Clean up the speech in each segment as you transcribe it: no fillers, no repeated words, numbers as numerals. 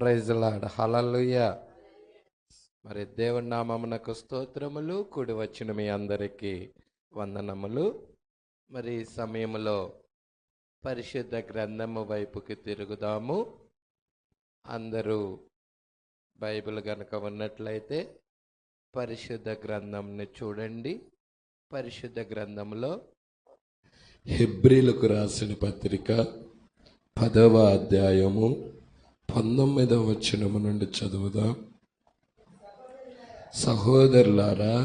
Praise Lord. హల్లెలూయా. మరి దేవుని నామమునకు స్తోత్రములు. కూడి వచ్చిన మీ అందరికీ వందనములు. మరి ఈ సమయంలో పరిశుద్ధ గ్రంథము వైపుకి తిరుగుదాము. అందరూ బైబిల్ గనుక ఉన్నట్లయితే పరిశుద్ధ గ్రంథంని చూడండి. పరిశుద్ధ గ్రంథంలో హెబ్రీలకు రాసిన పత్రిక 10వ అధ్యాయము 19వ వచనము నుండి చదువుదాం. సహోదరులారా,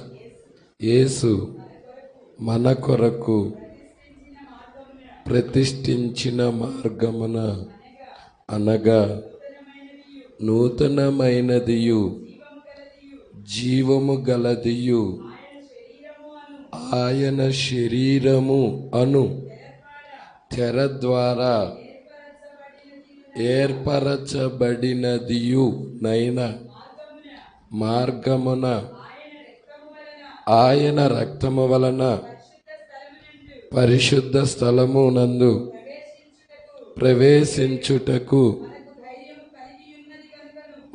యేసు మన కొరకు ప్రతిష్ఠించిన మార్గమున అనగా నూతనమైనదియు జీవము గలదియు ఆయన శరీరము అను తెర ద్వారా ఏర్పరచబడినదియు నైన మార్గమున ఆయన రక్తము వలన పరిశుద్ధ స్థలము నందు ప్రవేశించుటకు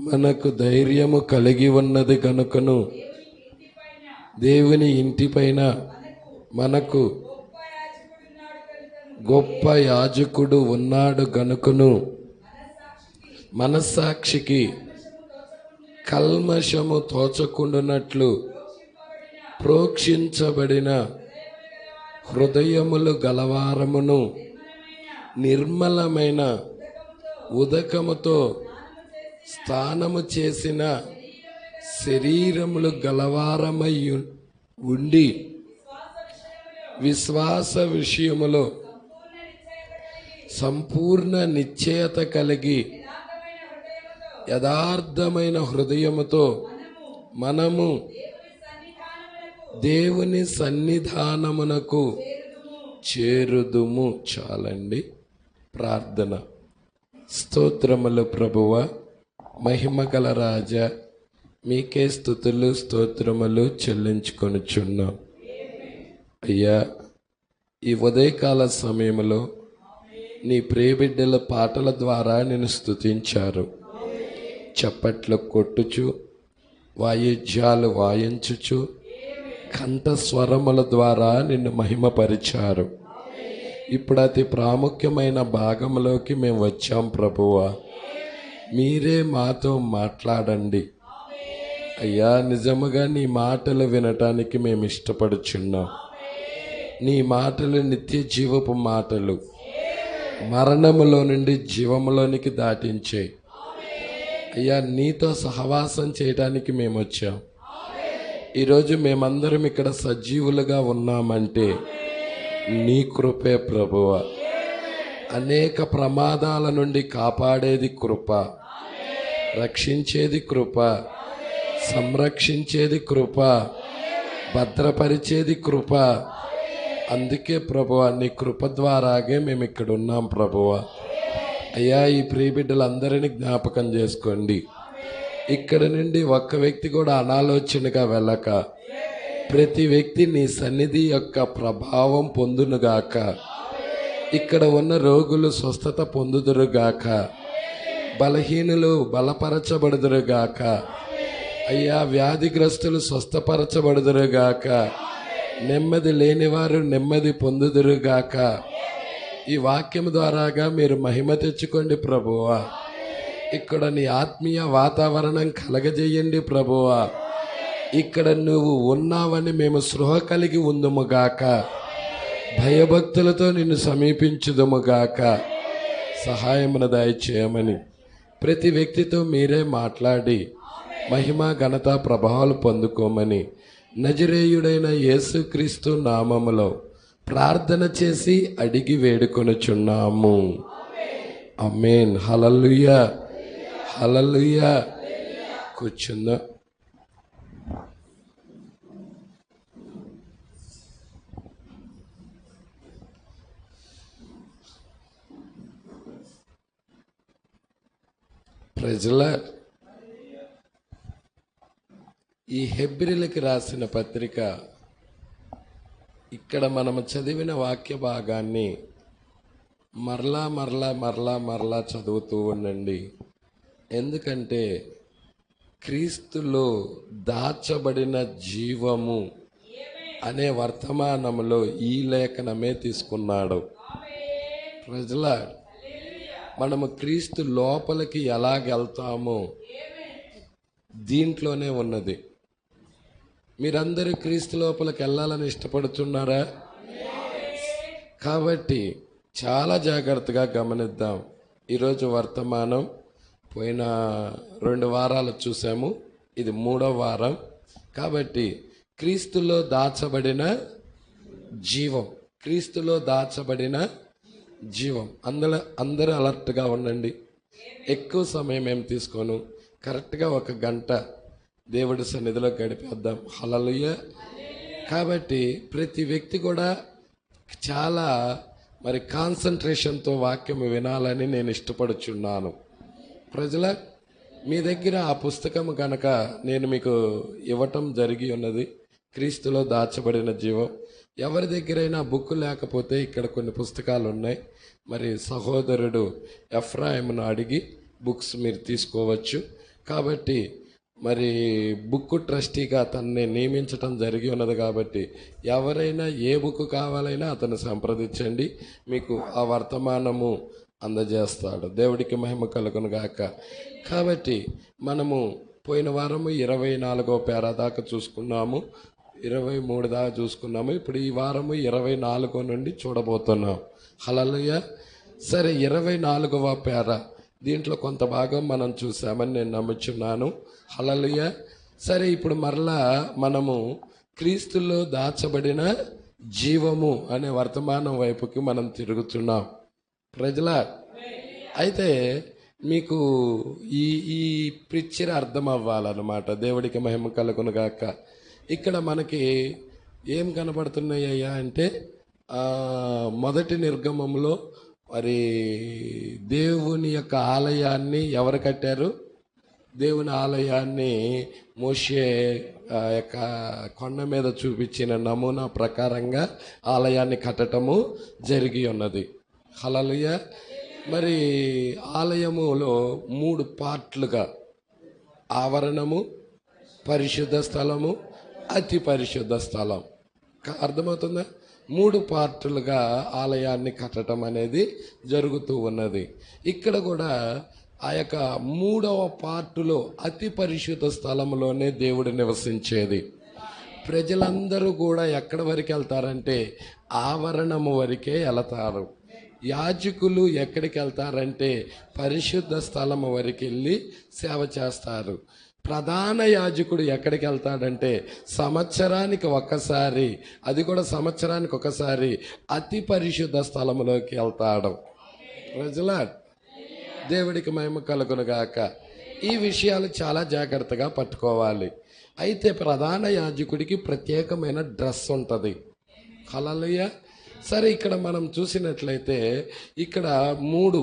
మనకు ధైర్యము కలిగి ఉన్నది కనుకను దేవుని ఇంటిపైన మనకు గొప్ప యాజకుడు ఉన్నాడు గనుకను మనస్సాక్షికి కల్మషము తోచకుండునట్లు ప్రోక్షించబడిన హృదయములు గలవారమును నిర్మలమైన ఉదకముతో స్నానము చేసిన శరీరములు గలవారమై ఉండి విశ్వాస విషయములో సంపూర్ణ నిశ్చయత కలిగి యథార్థమైన హృదయముతో మనము దేవుని సన్నిధానమునకు చేరుదుము. చాలండి. ప్రార్థన. స్తోత్రములు ప్రభువా, మహిమ గల రాజా, మీకే స్తుతులు స్తోత్రములు చెల్లించుకొనుచున్నాం. అయ్యా, ఈ ఉదయకాల సమయంలో నీ ప్రియబిడ్డల పాటల ద్వారా నిన్ను స్తుతించారు. చప్పట్లు కొట్టుచు, వాయిద్యాలు వాయించుచు, కంఠస్వరముల ద్వారా నిన్ను మహిమపరిచారు. ఇప్పుడు అతి ప్రాముఖ్యమైన భాగంలోకి మేము వచ్చాం ప్రభువా. మీరే మాతో మాట్లాడండి అయ్యా. నిజముగా నీ మాటలు వినటానికి మేము ఇష్టపడుచున్నాం. నీ మాటలు నిత్య జీవపు మాటలు, మరణములో నుండి జీవములోనికి దాటించే అయ్యా. నీతో సహవాసం చేయడానికి మేము వచ్చాం. ఈరోజు మేమందరం ఇక్కడ సజీవులుగా ఉన్నామంటే నీ కృపే ప్రభువా. అనేక ప్రమాదాల నుండి కాపాడేది కృప, రక్షించేది కృప, సంరక్షించేది కృప, భద్రపరిచేది కృప. అందుకే ప్రభువా, నీ కృప ద్వారాగే మేము ఇక్కడ ఉన్నాం ప్రభువా. అయ్యా, ఈ ప్రియబిడ్డలందరినీ జ్ఞాపకం చేసుకోండి. ఇక్కడ నుండి ఒక్క వ్యక్తి కూడా అనాలోచనగా వెళ్ళక ప్రతి వ్యక్తి నీ సన్నిధి యొక్క ప్రభావం పొందునుగాక. ఇక్కడ ఉన్న రోగులు స్వస్థత పొందుదురుగాక, బలహీనులు బలపరచబడుదురుగాక. అయ్యా, వ్యాధిగ్రస్తులు స్వస్థపరచబడుదురుగాక, నెమ్మది లేనివారు నెమ్మది పొందుదురుగాక. ఈ వాక్యం ద్వారాగా మీరు మహిమ తెచ్చుకోండి ప్రభువా. ఇక్కడ నీ ఆత్మీయ వాతావరణం కలగజేయండి ప్రభువా. ఇక్కడ నువ్వు ఉన్నావని మేము స్పృహ కలిగి ఉందుముగాక, భయభక్తులతో నిన్ను సమీపించుదుముగాక. సహాయమును దయచేయమని ప్రతి వ్యక్తితో మీరే మాట్లాడి మహిమ ఘనత ప్రభావాలు పొందుకోమని నజరేయుడైన యేసుక్రీస్తు నామములో ప్రార్థన చేసి అడిగి వేడుకొనుచున్నాము. ఆమేన్. హల్లెలూయా, హల్లెలూయా. కూర్చుందా. ప్రజల ఈ హెబ్రీలకు రాసిన పత్రిక ఇక్కడ మనము చదివిన వాక్య భాగాన్ని మరలా చదువుతూ ఉండండి. ఎందుకంటే క్రీస్తులో దాచబడిన జీవము అనే వర్తమానంలో ఈ లేఖనమే తీసుకున్నాడు. ప్రజల మనము క్రీస్తు లోపలికి ఎలాగెళ్తామో దీంట్లోనే ఉన్నది. మీరందరూ క్రీస్తు లోపలికి వెళ్ళాలని ఇష్టపడుతున్నారా? కాబట్టి చాలా జాగ్రత్తగా గమనిద్దాం. ఈరోజు వర్తమానం పోయిన 2 వారాలు చూసాము, ఇది 3వ వారం. కాబట్టి క్రీస్తులో దాచబడిన జీవం, క్రీస్తులో దాచబడిన జీవం. అందరూ అలర్ట్గా ఉండండి. ఎక్కువ సమయం ఏం తీసుకోను, కరెక్ట్గా 1 గంట దేవుడి సన్నిధిలో గడిపేద్దాం. హల్లెలూయా. కాబట్టి ప్రతి వ్యక్తి కూడా చాలా కాన్సన్ట్రేషన్తో వాక్యం వినాలని నేను ఇష్టపడుచున్నాను. ప్రజల మీ దగ్గర ఆ పుస్తకం కనుక నేను మీకు ఇవ్వటం జరిగి ఉన్నది, క్రీస్తులో దాచబడిన జీవం. ఎవరి దగ్గరైనా బుక్ లేకపోతే ఇక్కడ కొన్ని పుస్తకాలు ఉన్నాయి. సహోదరుడు ఎఫ్రాయిమును అడిగి బుక్స్ మీరు తీసుకోవచ్చు. కాబట్టి బుక్ ట్రస్టీగా అతన్ని నియమించటం జరిగి ఉన్నది. కాబట్టి ఎవరైనా ఏ బుక్ కావాలైనా అతను సంప్రదించండి, మీకు ఆ వర్తమానము అందజేస్తాడు. దేవుడికి మహిమ కలుగును గాక. కాబట్టి మనము పోయిన వారము 24వ పేరా దాకా చూసుకున్నాము, 23 దాకా చూసుకున్నాము. ఇప్పుడు ఈ వారము 24 నుండి చూడబోతున్నాం. హల్లెలూయా. సరే, 24వ పేరా, దీంట్లో కొంత భాగం మనం చూసామని నేను నమ్ముచున్నాను. హల్లెలూయా. సరే, ఇప్పుడు మరలా మనము క్రీస్తులో దాచబడిన జీవము అనే వర్తమానం వైపుకి మనం తిరుగుతున్నాం. ప్రజల అయితే మీకు ఈ పిక్చర్ అర్థం అవ్వాలన్నమాట. దేవుడికి మహిమ కలుగును గాక. ఇక్కడ మనకి ఏం కనబడుతున్నాయ్యా అంటే మొదటి నిర్గమంలో దేవుని యొక్క ఆలయాన్ని ఎవరు కట్టారు? దేవుని ఆలయాన్ని మోషే యొక్క కొండ మీద చూపించిన నమూనా ప్రకారంగా ఆలయాన్ని కట్టటము జరిగి ఉన్నది. హల్లెలూయా. ఆలయములో 3 పార్ట్లుగా, ఆవరణము, పరిశుద్ధ స్థలము, అతి పరిశుద్ధ స్థలం. అర్థమవుతుందా? 3 పార్టులుగా ఆలయాన్ని కట్టడం అనేది జరుగుతూ ఉన్నది. ఇక్కడ కూడా ఆ యొక్క 3వ పార్టులో అతి పరిశుద్ధ స్థలంలోనే దేవుడు నివసించేది. ప్రజలందరూ కూడా ఎక్కడి వరకు వెళ్తారంటే ఆవరణము వరకే వెళతారు. యాజకులు ఎక్కడికి వెళ్తారంటే పరిశుద్ధ స్థలము వరకు వెళ్ళి సేవ చేస్తారు. ప్రధాన యాజకుడు ఎక్కడికి వెళ్తాడంటే సంవత్సరానికి ఒకసారి, అది కూడా సంవత్సరానికి ఒకసారి అతి పరిశుద్ధ స్థలములోకి వెళ్తాడు. ప్రజల దేవుడికి మహిమ కలుగును గాక. ఈ విషయాలు చాలా జాగ్రత్తగా పట్టుకోవాలి. అయితే ప్రధాన యాజకుడికి ప్రత్యేకమైన డ్రెస్ ఉంటుంది. హల్లెలూయా. సరే, ఇక్కడ మనం చూసినట్లయితే ఇక్కడ 3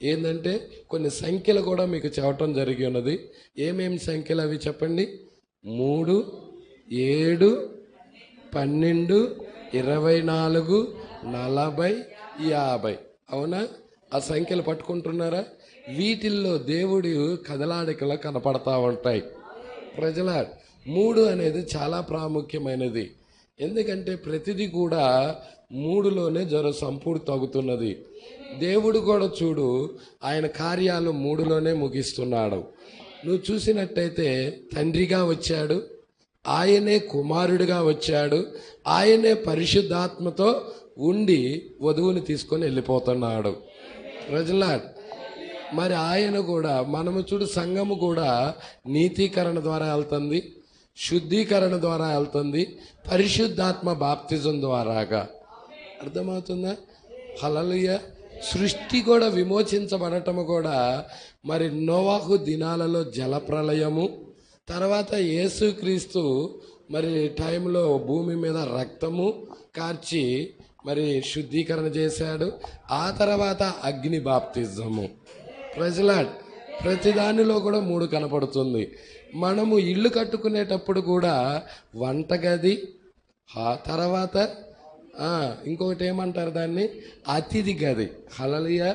ఏంటంటే కొన్ని సంఖ్యలు కూడా మీకు చెప్పటం జరిగి ఉన్నది. ఏమేమి సంఖ్యలు అవి చెప్పండి? 3, 7, 12, 24, 40, 50. అవునా? ఆ సంఖ్యలు పట్టుకుంటున్నారా? వీటిల్లో దేవుడు కదలాడికలు కనపడతా ఉంటాయి. ప్రజల 3 అనేది చాలా ప్రాముఖ్యమైనది. ఎందుకంటే ప్రతిదీ కూడా 3లోనే సంపూర్తి అవుతున్నది. దేవుడు కూడా చూడు, ఆయన కార్యాలు 3లోనే ముగిస్తున్నాడు. నువ్వు చూసినట్టయితే తండ్రిగా వచ్చాడు, ఆయనే కుమారుడిగా వచ్చాడు, ఆయనే పరిశుద్ధాత్మతో ఉండి వధువుని తీసుకొని వెళ్ళిపోతున్నాడు. ప్రజల ఆయన కూడా, మనము చూడు, సంఘము కూడా నీతీకరణ ద్వారా వెళ్తుంది, శుద్ధీకరణ ద్వారా వెళ్తుంది, పరిశుద్ధాత్మ బాప్తిజం ద్వారాగా. అర్థమవుతుందా? హల్లెలూయా. సృష్టి కూడా విమోచించబడటము కూడా నోవాహు దినాలలో జలప్రలయము, తర్వాత యేసుక్రీస్తు టైంలో భూమి మీద రక్తము కార్చి శుద్ధీకరణ చేశాడు. ఆ తర్వాత అగ్ని బాప్తిజము. ప్రతి దానిలో కూడా 3 కనపడుతుంది. మనము ఇల్లు కట్టుకునేటప్పుడు కూడా వంటగది, ఆ తర్వాత ఇంకొకటి ఏమంటారు దాన్ని, అతిథి గది. హల్లెలూయా.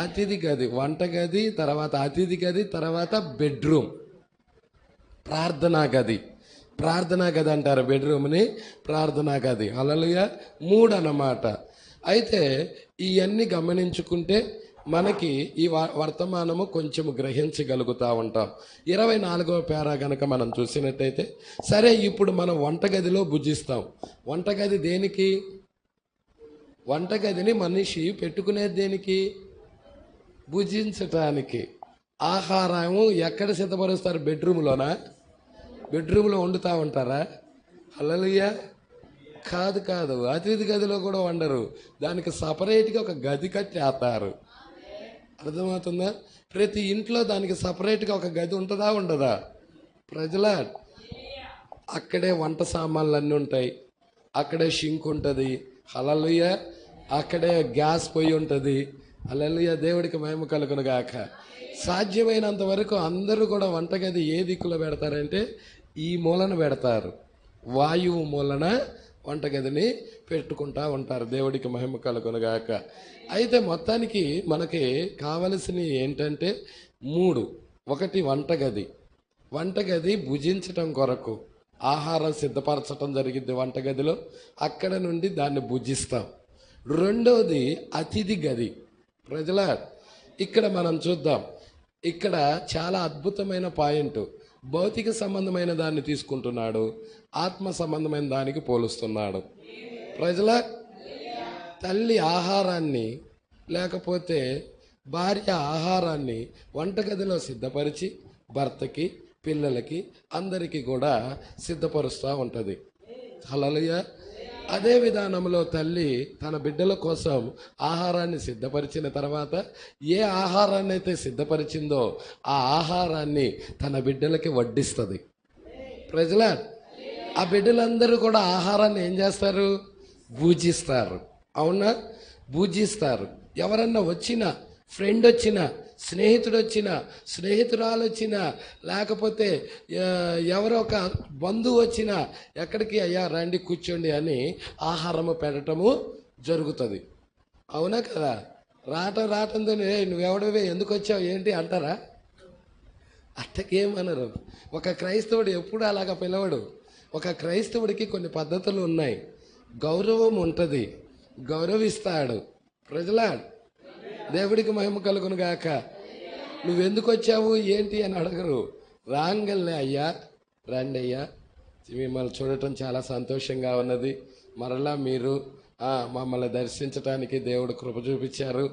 అతిథి గది, వంటగది, తర్వాత అతిథి గది, తర్వాత బెడ్రూమ్, ప్రార్థనా గది. ప్రార్థనా గది అంటారు బెడ్రూమ్ని, ప్రార్థనా గది. హల్లెలూయా. 3 అన్నమాట. అయితే ఇవన్నీ గమనించుకుంటే మనకి ఈ వర్తమానము కొంచెం గ్రహించగలుగుతూ ఉంటాం. 24వ పేరా గనక మనం చూసినట్టయితే, సరే ఇప్పుడు మనం వంటగదిలో భుజిస్తాం. వంటగది దేనికి? వంటగదిని మనిషి పెట్టుకునేది దేనికి? భుజించటానికి. ఆహారము ఎక్కడ సిద్ధపరుస్తారు? బెడ్రూమ్లోనా? బెడ్రూమ్లో వండుతూ ఉంటారా? హల్లెలూయా. కాదు కాదు, అతిథి గదిలో కూడా వండరు. దానికి సపరేట్గా ఒక గది కట్టేస్తారు. అర్థమవుతుందా? ప్రతి ఇంట్లో దానికి సపరేట్గా ఒక గది ఉంటుందా ఉండదా? ప్రజల అక్కడే వంట సామాన్లు అన్నీ ఉంటాయి, అక్కడే షింక్ ఉంటుంది. హల్లెలూయా. అక్కడే గ్యాస్ పొయ్యి ఉంటుంది. హల్లెలూయా. దేవుడికి మహిమ కలుగును గాక. సాధ్యమైనంత వరకు అందరూ కూడా వంటగది ఏ దిక్కులో పెడతారంటే ఈ మూలన పెడతారు. వాయువు మూలన వంటగదిని పెట్టుకుంటా ఉంటారు. దేవుడికి మహిమ కలుగును గాక. అయితే మొత్తానికి మనకి కావలసినవి ఏంటంటే 3. ఒకటి వంటగది. వంటగది భుజించటం కొరకు ఆహారం సిద్ధపరచటం జరిగింది వంటగదిలో. అక్కడ నుండి దాన్ని భుజిస్తాం. రెండోది అతిథి గది. ప్రజల ఇక్కడ మనం చూద్దాం. ఇక్కడ చాలా అద్భుతమైన పాయింట్. భౌతిక సంబంధమైన దాన్ని తీసుకుంటున్నాడు, ఆత్మ సంబంధమైన దానికి పోలుస్తున్నాడు. ప్రజల తల్లి ఆహారాన్ని లేకపోతే భార్య ఆహారాన్ని వంటగదిలో సిద్ధపరిచి భర్తకి, పిల్లలకి, అందరికీ కూడా సిద్ధపరుస్తూ ఉంటుంది. హల్లెలూయా. అదే విధానంలో తల్లి తన బిడ్డల కోసం ఆహారాన్ని సిద్ధపరిచిన తర్వాత ఏ ఆహారాన్ని అయితే సిద్ధపరిచిందో ఆ ఆహారాన్ని తన బిడ్డలకి వడ్డిస్తుంది. ప్రజల ఆ బిడ్డలందరూ కూడా ఆహారాన్ని ఏం చేస్తారు? భుజిస్తారు. అవునా? భుజిస్తారు. ఎవరన్నా వచ్చినా, ఫ్రెండ్ వచ్చినా, స్నేహితుడు వచ్చినా, స్నేహితురాలు వచ్చినా, లేకపోతే ఎవరో ఒక బంధువు వచ్చినా ఎక్కడికి అయ్యా రండి కూర్చోండి అని ఆహారము పెట్టడము జరుగుతుంది. అవునా కదా? రావటంతో నువ్వెవడవే, ఎందుకు వచ్చావు, ఏంటి అంటారా? అట్టకేమనరు. ఒక క్రైస్తవుడు ఎప్పుడు అలాగ పిలవడు. ఒక క్రైస్తవుడికి కొన్ని పద్ధతులు ఉన్నాయి. గౌరవం ఉంటుంది, గౌరవిస్తాడు. ప్రజలా దేవుడికి మహిమ కలుగును గాక. నువ్వెందుకు వచ్చావు ఏంటి అని అడగరు. రాంగల్నే అయ్యా రండి అయ్యా, మిమ్మల్ని చూడటం చాలా సంతోషంగా ఉన్నది, మరలా మీరు మమ్మల్ని దర్శించడానికి దేవుడు కృప చూపించారు,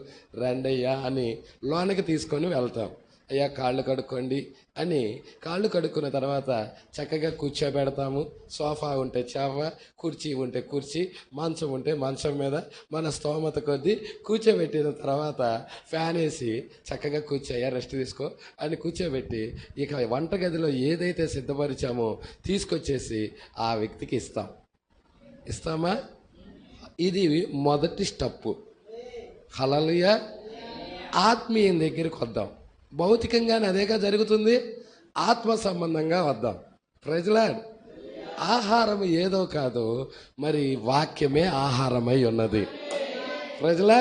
రండి అయ్యా అని లోనికి తీసుకొని వెళ్తాం. అయ్యా కాళ్ళు కడుక్కోండి అని కాళ్ళు కడుక్కున్న తర్వాత చక్కగా కూర్చోబెడతాము. సోఫా ఉంటే సోఫా, కుర్చీ ఉంటే కుర్చీ, మంచం ఉంటే మంచం మీద మన స్తోమత కొద్దీ కూర్చోబెట్టిన తర్వాత ఫ్యాన్ వేసి చక్కగా కూర్చోయ్యా రెస్ట్ తీసుకో అని కూర్చోబెట్టి ఇక వంటగదిలో ఏదైతే సిద్ధపరిచామో తీసుకొచ్చేసి ఆ వ్యక్తికి ఇస్తామా? ఇది మొదటి స్టెప్పు. హల్లెలూయా. ఆత్మీయం దగ్గరికి వద్దాం. భౌతికంగానే అదేగా జరుగుతుంది. ఆత్మ సంబంధంగా వద్దాం. ప్రజల ఆహారం ఏదో కాదు, మరి వాక్యమే ఆహారమై ఉన్నది. ప్రజల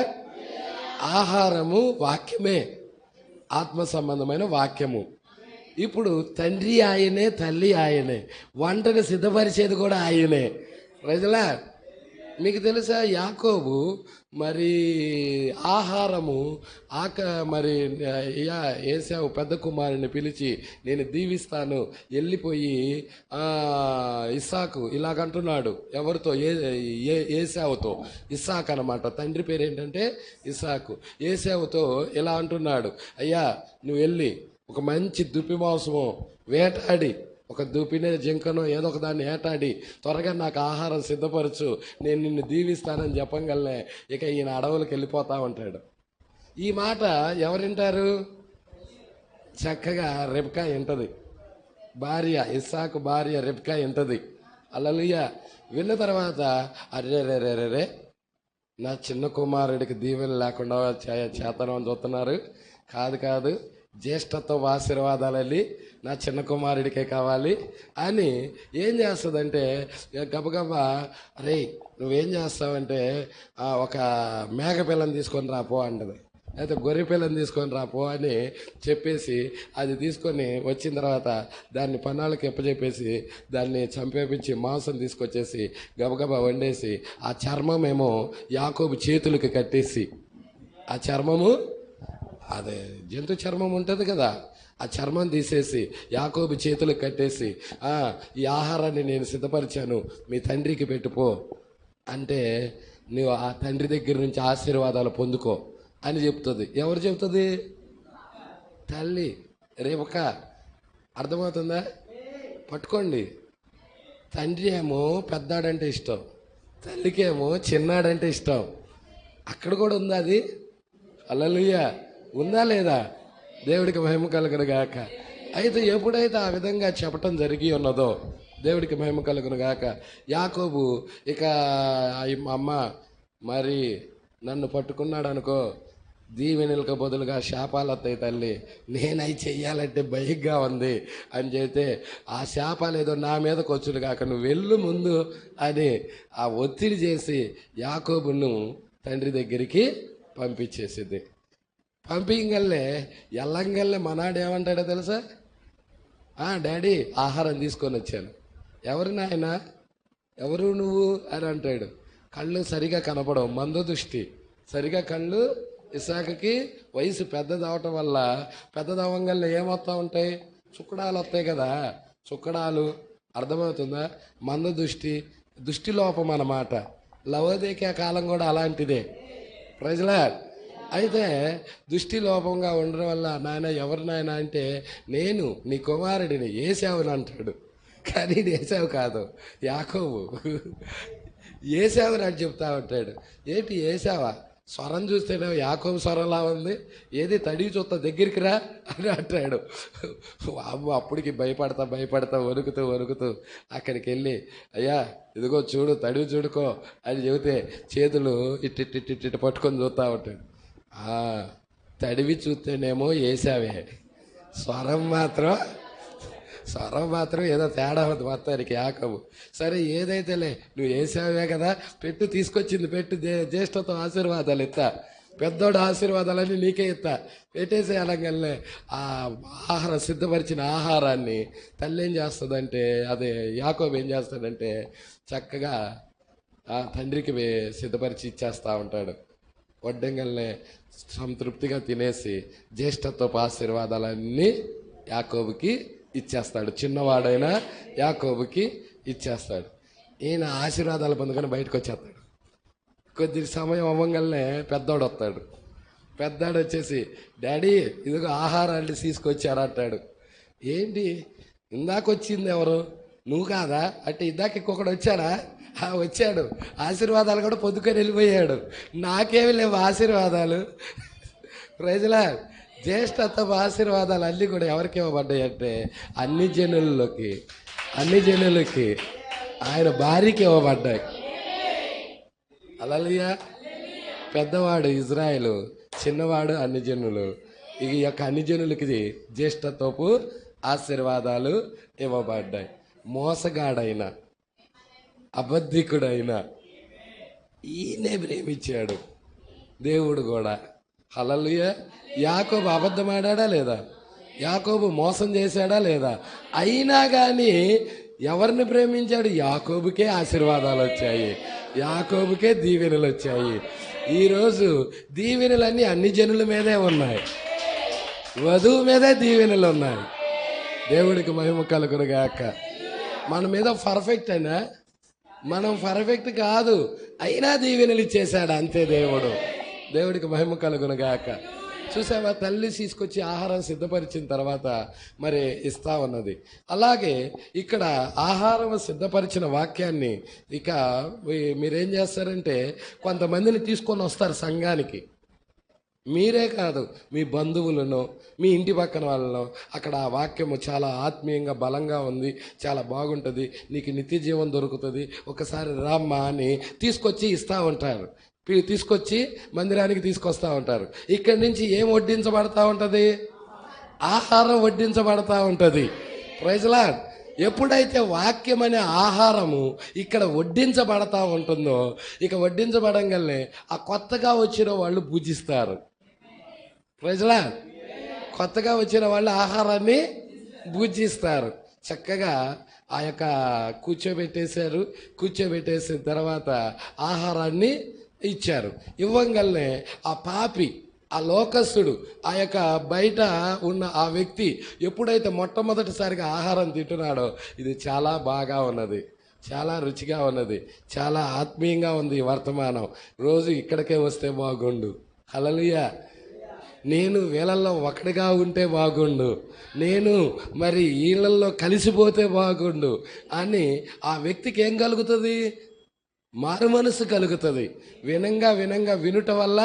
ఆహారము వాక్యమే, ఆత్మ సంబంధమైన వాక్యము. ఇప్పుడు తండ్రి ఆయనే, తల్లి ఆయనే, వంటను సిద్ధపరిచేది కూడా ఆయనే. ప్రజల మీకు తెలుసా, యాకోబు మరి ఆహారము మరి ఏశావు పెద్ద కుమారుని పిలిచి నేను దీవిస్తాను వెళ్ళిపోయి ఇస్సాకు ఇలాగంటున్నాడు. ఎవరితో? ఏశావుతో. ఇస్సాకు అనమాట, తండ్రి పేరు ఏంటంటే ఇస్సాకు. ఏశావుతో ఇలా అంటున్నాడు, అయ్యా నువ్వు వెళ్ళి ఒక మంచి దుప్పి మాంసము వేటాడి, ఒక దుప్పినే జింకనో ఏదో ఒక దాన్ని ఏటాడి త్వరగా నాకు ఆహారం సిద్ధపరచు, నేను నిన్ను దీవిస్తానని చెప్పగలనే ఇక ఈయన అడవులకు వెళ్ళిపోతా ఉంటాడు. ఈ మాట ఎవరింటారు? చక్కగా రెబ్కా వింటది. భార్య, ఇస్సాకు భార్య రెబ్కా వింటది. హల్లెలూయా. విన్న తర్వాత అరే నా చిన్న కుమారుడికి దీవెన లేకుండా చేతనం చూస్తున్నారు. కాదు, జ్యేష్ఠత్వ ఆశీర్వాదాలు వెళ్ళి నా చిన్న కుమారుడికే కావాలి అని ఏం చేస్తుందంటే గబగబా, అరే నువ్వేం చేస్తావంటే ఒక మేక పిల్లని తీసుకొని రాపో అంటది. అయితే గొర్రె పిల్లని తీసుకొని రాపో అని చెప్పేసి అది తీసుకొని వచ్చిన తర్వాత దాన్ని పన్నాళ్ళకి ఎప్పచెప్పేసి దాన్ని చంపేపించి మాంసం తీసుకొచ్చేసి గబగబా వండేసి ఆ చర్మం ఏమో యాకోబు చేతులకి కట్టేసి, ఆ చర్మము అదే జంతు చర్మం ఉంటుంది కదా, ఆ చర్మం తీసేసి యాకోబు చేతులకు కట్టేసి, ఈ ఆహారాన్ని నేను సిద్ధపరిచాను, మీ తండ్రికి పెట్టుపో అంటే నువ్వు ఆ తండ్రి దగ్గర నుంచి ఆశీర్వాదాలు పొందుకో అని చెప్తుంది. ఎవరు చెప్తుంది? తల్లి రేవక. అర్థమవుతుందా? పట్టుకోండి. తండ్రి ఏమో పెద్దాడంటే ఇష్టం, తల్లికేమో చిన్నాడంటే ఇష్టం. అక్కడ కూడా ఉందా అది? హల్లెలూయా. ఉందా లేదా? దేవుడికి మహిమ కలుగును గాక. అయితే ఎప్పుడైతే ఆ విధంగా చెప్పటం జరిగి ఉన్నదో, దేవుడికి మహిమ కలుగును గాక. యాకోబు ఇక అమ్మ మరి నన్ను పట్టుకున్నాడు అనుకో, దీవెనలకు బదులుగా శాపాలు వస్తాయి తల్లి, నేను అవి చెయ్యాలంటే భయంగా ఉంది అని చెప్తే, ఆ శాపాలు ఏదో నా మీదకి వచ్చుడు కాక నువ్వు వెళ్ళు ముందు అని ఆ ఒత్తిడి చేసి యాకోబును తండ్రి దగ్గరికి పంపించేసింది. పంపించగలే ఎల్లంగల్లే మనాడు ఏమంటాడో తెలుసా? డాడీ ఆహారం తీసుకొని వచ్చాను. ఎవరు నాయన, ఎవరు నువ్వు అని అంటాడు. కళ్ళు సరిగా కనపడవు, మంద దృష్టి సరిగా కళ్ళు. ఇసాకుకి వయసు పెద్దదవటం వల్ల పెద్దదవంగల్ని ఏమొస్తా ఉంటాయి? చుక్కడాలు వస్తాయి కదా, చుక్కడాలు. అర్థమవుతుందా? మంద దృష్టి లోపం అన్నమాట. లవోదికయ కాలం కూడా అలాంటిదే. ప్రజలా అయితే దృష్టి లోపంగా ఉండడం వల్ల, నాయన ఎవరు నాయన అంటే, నేను నీ కుమారుడిని ఏశావుని అంటాడు. కానీ ఏశావు కాదు, యాకోబు. ఏశావుని అని చెప్తా ఉంటాడు. ఏంటి ఏశావా? స్వరం చూస్తేనే యాకోబు స్వరంలా ఉంది, ఏది తడిగి చూస్తా దగ్గరికి రా అని అంటాడు. అమ్మ అప్పటికి భయపడతా వణుకుతూ అక్కడికి వెళ్ళి, అయ్యా ఇదిగో చూడు, తడివి చూడుకో అని చెబితే చేతులు ఇట్టి పట్టుకొని చూస్తూ ఉంటాడు. తడివి చూస్తేనేమో ఏసావే, స్వరం మాత్రం ఏదో తేడా ఉంది మొత్తానికి యాకోబు. సరే ఏదైతేలే, నువ్వు ఏసావే కదా, తీసుకొచ్చింది పెట్టు, జ్యేష్ఠతో ఆశీర్వాదాలు ఇస్తా, పెద్దోడు ఆశీర్వాదాలన్నీ నీకే ఇస్తా, పెట్టేసే అనగానే ఆ ఆహారం సిద్ధపరిచిన ఆహారాన్ని తల్లి ఏం చేస్తుందంటే, అదే యాకోబు ఏం చేస్తాడంటే చక్కగా తండ్రికి సిద్ధపరిచి ఇచ్చేస్తూ ఉంటాడు. వడ్డంగల్నే సంతృప్తిగా తినేసి జ్యేష్ఠత్వపు ఆశీర్వాదాలన్నీ యాకోబుకి ఇచ్చేస్తాడు. చిన్నవాడైనా యాకోబుకి ఇచ్చేస్తాడు. ఈయన ఆశీర్వాదాలు పొందుకొని బయటకు వచ్చేస్తాడు. కొద్ది సమయం అవ్వగానే పెద్దోడు వస్తాడు. పెద్దోడు వచ్చేసి, డాడీ ఇదిగో ఆహారాన్ని తీసుకొచ్చారంటాడు. ఏంటి ఇందాకొచ్చింది ఎవరు? నువ్వు కాదా అంటే, ఇందాక ఇంకొకడు వచ్చాడా? వచ్చాడు, ఆశీర్వాదాలు కూడా పొద్దుకొని వెళ్ళిపోయాడు. నాకేమి లేవు ఆశీర్వాదాలు. ప్రజలా జ్యేష్ఠత్వ ఆశీర్వాదాలు అన్నీ కూడా ఎవరికి ఇవ్వబడ్డాయి అంటే, అన్ని జనులకి ఆయన భార్యకి ఇవ్వబడ్డాయి. హల్లెలూయా. పెద్దవాడు ఇజ్రాయేలు, చిన్నవాడు అన్ని జనులు. ఈ యొక్క అన్ని జనులకి జ్యేష్ఠత్వపు ఆశీర్వాదాలు ఇవ్వబడ్డాయి. మోసగాడైన అబద్ధికుడైన ఈయనే ప్రేమించాడు దేవుడు కూడా. హల్లెలూయా. యాకోబు అబద్ధం ఆడా లేదా? యాకోబు మోసం చేశాడా లేదా? అయినా కానీ ఎవరిని ప్రేమించాడు? యాకోబుకే ఆశీర్వాదాలు వచ్చాయి, యాకోబుకే దీవెనలు వచ్చాయి. ఈరోజు దీవెనలన్నీ అన్ని జనుల మీదే ఉన్నాయి, వధువు మీదే దీవెనలు ఉన్నాయి. దేవుడికి మహిమ కలుగును గాక. మన మీద పర్ఫెక్ట్ అయినా, మనం పర్ఫెక్ట్ కాదు, అయినా దీవెనలు ఇచ్చేశాడు అంతే దేవుడు. దేవుడికి మహిమ కలుగును గాక. చూసావా, తల్లి తీసుకొచ్చి ఆహారం సిద్ధపరిచిన తర్వాత మరి ఇస్తా ఉన్నది. అలాగే ఇక్కడ ఆహారం సిద్ధపరిచిన వాక్యాన్ని ఇక మీరేం చేస్తారంటే, కొంతమందిని తీసుకొని వస్తారు సంఘానికి. మీరే కాదు, మీ బంధువులను, మీ ఇంటి పక్కన వాళ్ళను. అక్కడ ఆ వాక్యము చాలా ఆత్మీయంగా బలంగా ఉంది, చాలా బాగుంటుంది, నీకు నిత్య జీవం దొరుకుతుంది, ఒకసారి రామ్మా అని తీసుకొచ్చి ఇస్తూ ఉంటారు. తీసుకొచ్చి మందిరానికి తీసుకొస్తూ ఉంటారు. ఇక్కడి నుంచి ఏం వడ్డించబడతా ఉంటుంది? ఆహారం వడ్డించబడతా ఉంటుంది. Praise Lord. ఎప్పుడైతే వాక్యం అనే ఆహారము ఇక్కడ వడ్డించబడతా ఉంటుందో, ఇక వడ్డించబడంగానే ఆ కొత్తగా వచ్చిన వాళ్ళు పూజిస్తారు. ప్రజలా కొత్తగా వచ్చిన వాళ్ళు ఆహారాన్ని భుజిస్తారు. చక్కగా ఆ యొక్క కూర్చోబెట్టేసిన తర్వాత ఆహారాన్ని ఇచ్చారు. ఇవ్వంగానే ఆ పాపి, ఆ లోకస్తుడు, ఆ యొక్క బయట ఉన్న ఆ వ్యక్తి ఎప్పుడైతే మొట్టమొదటిసారిగా ఆహారం తింటున్నాడో, ఇది చాలా బాగా ఉన్నది, చాలా రుచిగా ఉన్నది, చాలా ఆత్మీయంగా ఉంది ఈ వర్తమానం, రోజు ఇక్కడికే వస్తే బాగుండు, హల్లెలూయా, నేను వీళ్ళల్లో ఒకటిగా ఉంటే బాగుండు, నేను మరి వీళ్ళల్లో కలిసిపోతే బాగుండు అని ఆ వ్యక్తికి ఏం కలుగుతుంది? మారు మనసు కలుగుతుంది. వినంగా వినుట వల్ల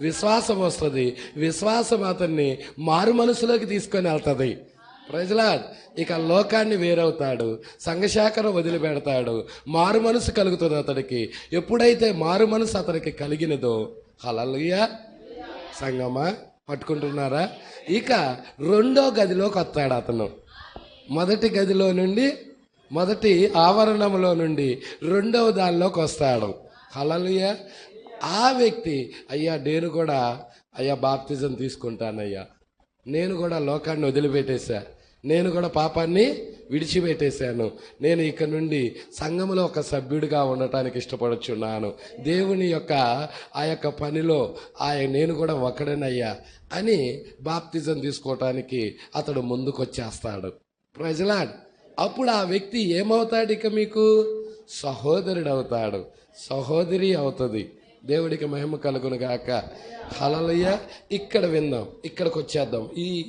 విశ్వాసం వస్తుంది. విశ్వాసం అతన్ని మారు మనసులోకి తీసుకొని వెళ్తుంది. ప్రజలా ఇక లోకాన్ని వేరవుతాడు, సంఘశాఖను వదిలిపెడతాడు, మారు మనసు కలుగుతుంది అతడికి. ఎప్పుడైతే మారు మనసు అతనికి కలిగినదో, హల్లెలూయా, సంగమా పట్టుకుంటున్నారా? ఇక రెండో గదిలోకి వస్తాడు అతను. మొదటి గదిలో నుండి, మొదటి ఆవరణంలో నుండి రెండవ దానిలోకి వస్తాడు. హల్లెలూయా. ఆ వ్యక్తి, అయ్యా నేను కూడా బాప్తిజం తీసుకుంటానయ్యా, నేను కూడా లోకాన్ని వదిలిపెట్టేశా, నేను కూడా పాపాన్ని విడిచిపెట్టేశాను, నేను ఇక నుండి సంఘంలో ఒక సభ్యుడిగా ఉండటానికి ఇష్టపడుచున్నాను, దేవుని యొక్క ఆ యొక్క పనిలో నేను కూడా ఒకడనయ్యా అని బాప్తిజం తీసుకోవటానికి అతడు ముందుకొచ్చేస్తాడు. ప్రజలా అప్పుడు ఆ వ్యక్తి ఏమవుతాడు? ఇక మీకు సహోదరుడు అవుతాడు, సహోదరి అవుతుంది. దేవుడికి మహిమ కలుగును గాక. హల్లెలూయా. ఇక్కడ విందాం, ఇక్కడికి వచ్చేద్దాం.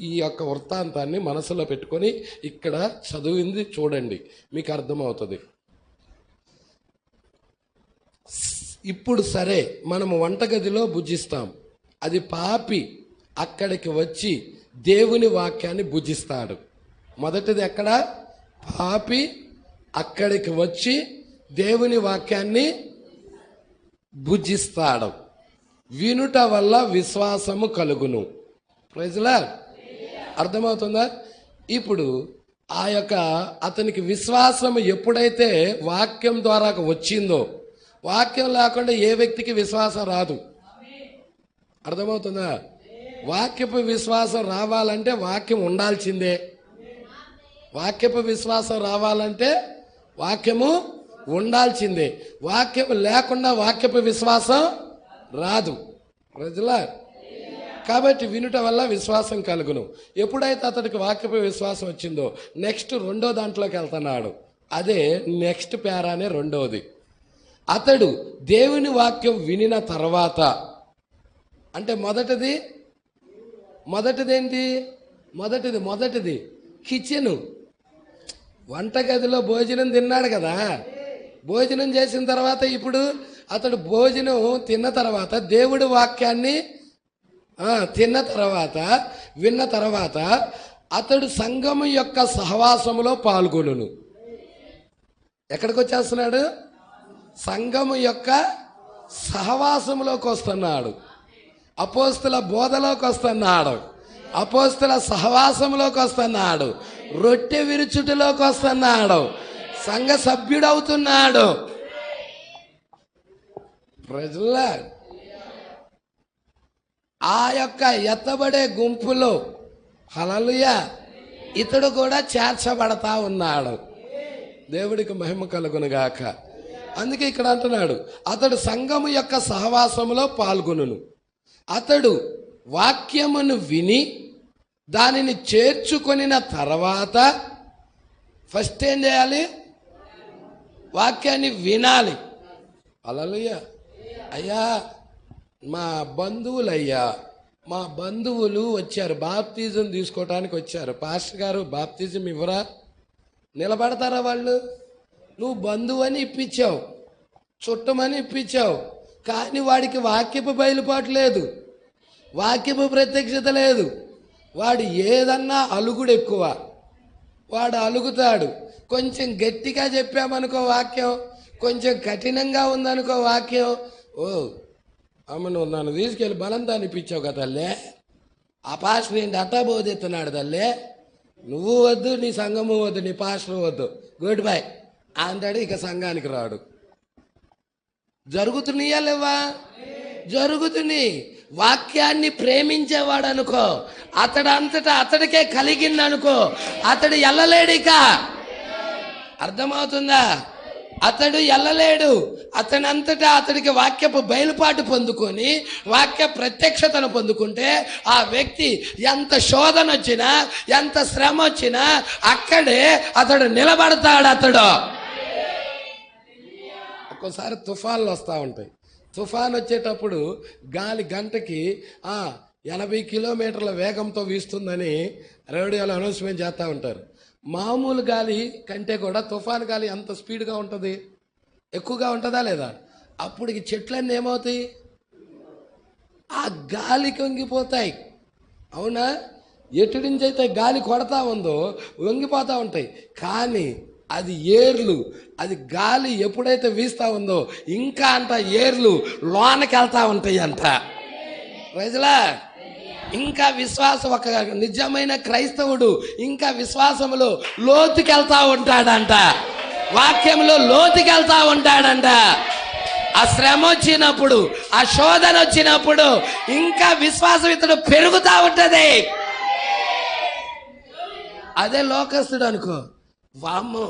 ఈ యొక్క వృత్తాంతాన్ని మనసులో పెట్టుకొని ఇక్కడ చదివింది చూడండి, మీకు అర్థమవుతుంది. ఇప్పుడు సరే, మనము వంటగదిలో భుజిస్తాం, అది పాపి అక్కడికి వచ్చి దేవుని వాక్యాన్ని భుజిస్తాడు. మొదటిది ఎక్కడ? పాపి అక్కడికి వచ్చి దేవుని వాక్యాన్ని భుజిస్తాడు. వినుట వల్ల విశ్వాసము కలుగును. ప్రజలా అర్థమవుతుందా? ఇప్పుడు ఆ యొక్క అతనికి విశ్వాసం ఎప్పుడైతే వాక్యం ద్వారా వచ్చిందో, వాక్యం లేకుండా ఏ వ్యక్తికి విశ్వాసం రాదు. అర్థమవుతుందా? వాక్యపు విశ్వాసం రావాలంటే వాక్యం ఉండాల్సిందే. వాక్యపు విశ్వాసం రావాలంటే వాక్యము ఉండాల్సిందే. వాక్యం లేకుండా వాక్యపు విశ్వాసం రాదు. ప్రజలా కాబట్టి వినుట వల్ల విశ్వాసం కలుగును. ఎప్పుడైతే అతడికి వాక్యపు విశ్వాసం వచ్చిందో, నెక్స్ట్ రెండో దాంట్లోకి వెళ్తున్నాడు. అదే నెక్స్ట్ పేరానే రెండవది. అతడు దేవుని వాక్యం వినిన తర్వాత, అంటే మొదటిదేంటి? మొదటిది కిచెను, వంటగదిలో భోజనం తిన్నాడు కదా. భోజనం చేసిన తర్వాత ఇప్పుడు అతడు భోజనం తిన్న తర్వాత దేవుడి వాక్యాన్ని తిన్న తర్వాత, విన్న తర్వాత అతడు సంఘము యొక్క సహవాసములో పాల్గొనును. ఎక్కడికి వచ్చేస్తున్నాడు? సంఘము యొక్క సహవాసములోకి వస్తున్నాడు, అపోస్తుల బోధలోకి వస్తున్నాడు, అపోస్తుల సహవాసంలోకి వస్తున్నాడు, రొట్టె విరుచుటలోకి వస్తున్నాడు, సంఘ సభ్యుడవుతున్నాడు. ప్రజల ఆ యొక్క ఎత్తబడే గుంపులో, హల్లెలూయా, ఇతడు కూడా చేర్చబడతా ఉన్నాడు. దేవుడికి మహిమ కలుగును గాక. అందుకే ఇక్కడ అంటున్నాడు, అతడు సంఘము యొక్క సహవాసములో పాల్గొనును. అతడు వాక్యమును విని దానిని చేర్చుకొనిన తర్వాత ఫస్ట్ ఏం చేయాలి? వాక్యాన్ని వినాలి. హల్లెలూయా. అయ్యా, మా బంధువులు వచ్చారు, బాప్తిజం తీసుకోవటానికి వచ్చారు. పాస్టర్ గారు బాప్తిజం ఇవ్వరా? నిలబడతారా వాళ్ళు? నువ్వు బంధువు అని ఇప్పించావు, చుట్టమని ఇప్పించావు, కానీ వాడికి వాక్యపు బయలుపాటు లేదు, వాక్యపు ప్రత్యక్షత లేదు. వాడు ఏదన్నా అలుగుడు ఎక్కువ, వాడు అలుగుతాడు. కొంచెం గట్టిగా చెప్పామనుకో వాక్యం, కొంచెం కఠినంగా ఉందనుకో వాక్యం, ఓ అమ్మ నువ్వు నన్ను తీసుకెళ్ళి బలంతా అనిపించావు కదా తల్లే, ఆ పాస్టర్ ఏంటి అట్టా బోధెత్తున్నాడు తల్లే, నువ్వు వద్దు, నీ సంఘము వద్దు, నీ పాస్టర్ వద్దు, గుడ్ బై అంటాడు. ఇక సంఘానికి రాడు. జరుగుతున్నాయా లేవా? జరుగుతున్నాయి. వాక్యాన్ని ప్రేమించేవాడు అనుకో, అతడంతటా అతడికే కలిగిందనుకో, అతడు ఎల్లలేడిక. అర్థమవుతుందా? అతడు ఎల్లలేడు. అతనంతటా అతడికి వాక్యపు బయలుపాటు పొందుకొని వాక్య ప్రత్యక్షతను పొందుకుంటే ఆ వ్యక్తి ఎంత శోధన వచ్చినా ఎంత శ్రమ వచ్చినా అక్కడే అతడు నిలబడతాడు. అతడు ఒక్కోసారి తుఫాన్లు వస్తూ ఉంటాయి. తుఫాన్ వచ్చేటప్పుడు గాలి గంటకి 80 కిలోమీటర్ల వేగంతో వీస్తుందని రేడియోలో అనౌన్స్మెంట్ చేస్తూ ఉంటారు. మామూలు గాలి కంటే కూడా తుఫాన్ గాలి ఎంత స్పీడ్గా ఉంటుంది, ఎక్కువగా ఉంటుందా లేదా? అప్పుడు ఈ చెట్లన్నీ ఏమవుతాయి? ఆ గాలికి వంగిపోతాయి. అవునా? ఎటు నుంచి అయితే గాలి కొడతా ఉందో వంగిపోతూ ఉంటాయి. కానీ అది ఏర్లు, అది గాలి ఎప్పుడైతే వీస్తూ ఉందో ఇంకా అంట ఏర్లు లోనకి వెళ్తా ఉంటాయి అంట. ప్రజలా, ఇంకా విశ్వాసం, ఒక నిజమైన క్రైస్తవుడు ఇంకా విశ్వాసములో లోతుకెళ్తా ఉంటాడంట, వాక్యంలో లోతుకెళ్తా ఉంటాడంట. ఆ శ్రమ వచ్చినప్పుడు, ఆ శోధన వచ్చినప్పుడు ఇంకా విశ్వాసం ఇతడు పెరుగుతూ ఉంటది. అదే లోకస్తుడు అనుకో, వామ్మో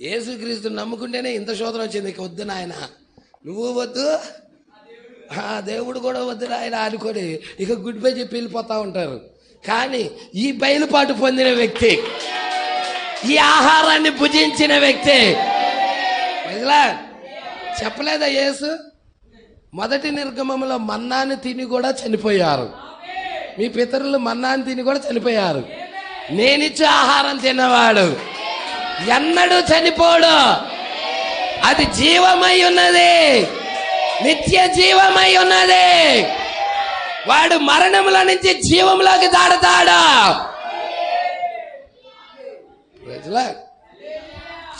యేసుక్రీస్తు నమ్ముకుంటేనే ఇంత శోధన వచ్చింది, ఇక వద్దు నాయన, నువ్వు వద్దు, దేవుడు కూడా వద్దు నాయన అనుకొని ఇక గుడ్ బై చెప్పి వెళ్ళిపోతూ ఉంటారు. కానీ ఈ బయలుపాటు పొందిన వ్యక్తి, ఈ ఆహారాన్ని భుజించిన వ్యక్తి, చెప్పలేదా యేసు మొదటి నిర్గమంలో మన్నాను తిని కూడా చనిపోయారు. మీ పితరులు మన్నాను తిని కూడా చనిపోయారు. నేనిచ్చే ఆహారం తిన్నవాడు ఎన్నడూ చనిపోడు. అది జీవమై ఉన్నది, నిత్య జీవమై ఉన్నది. వాడు మరణంలో నుంచి జీవంలోకి దాడతాడు.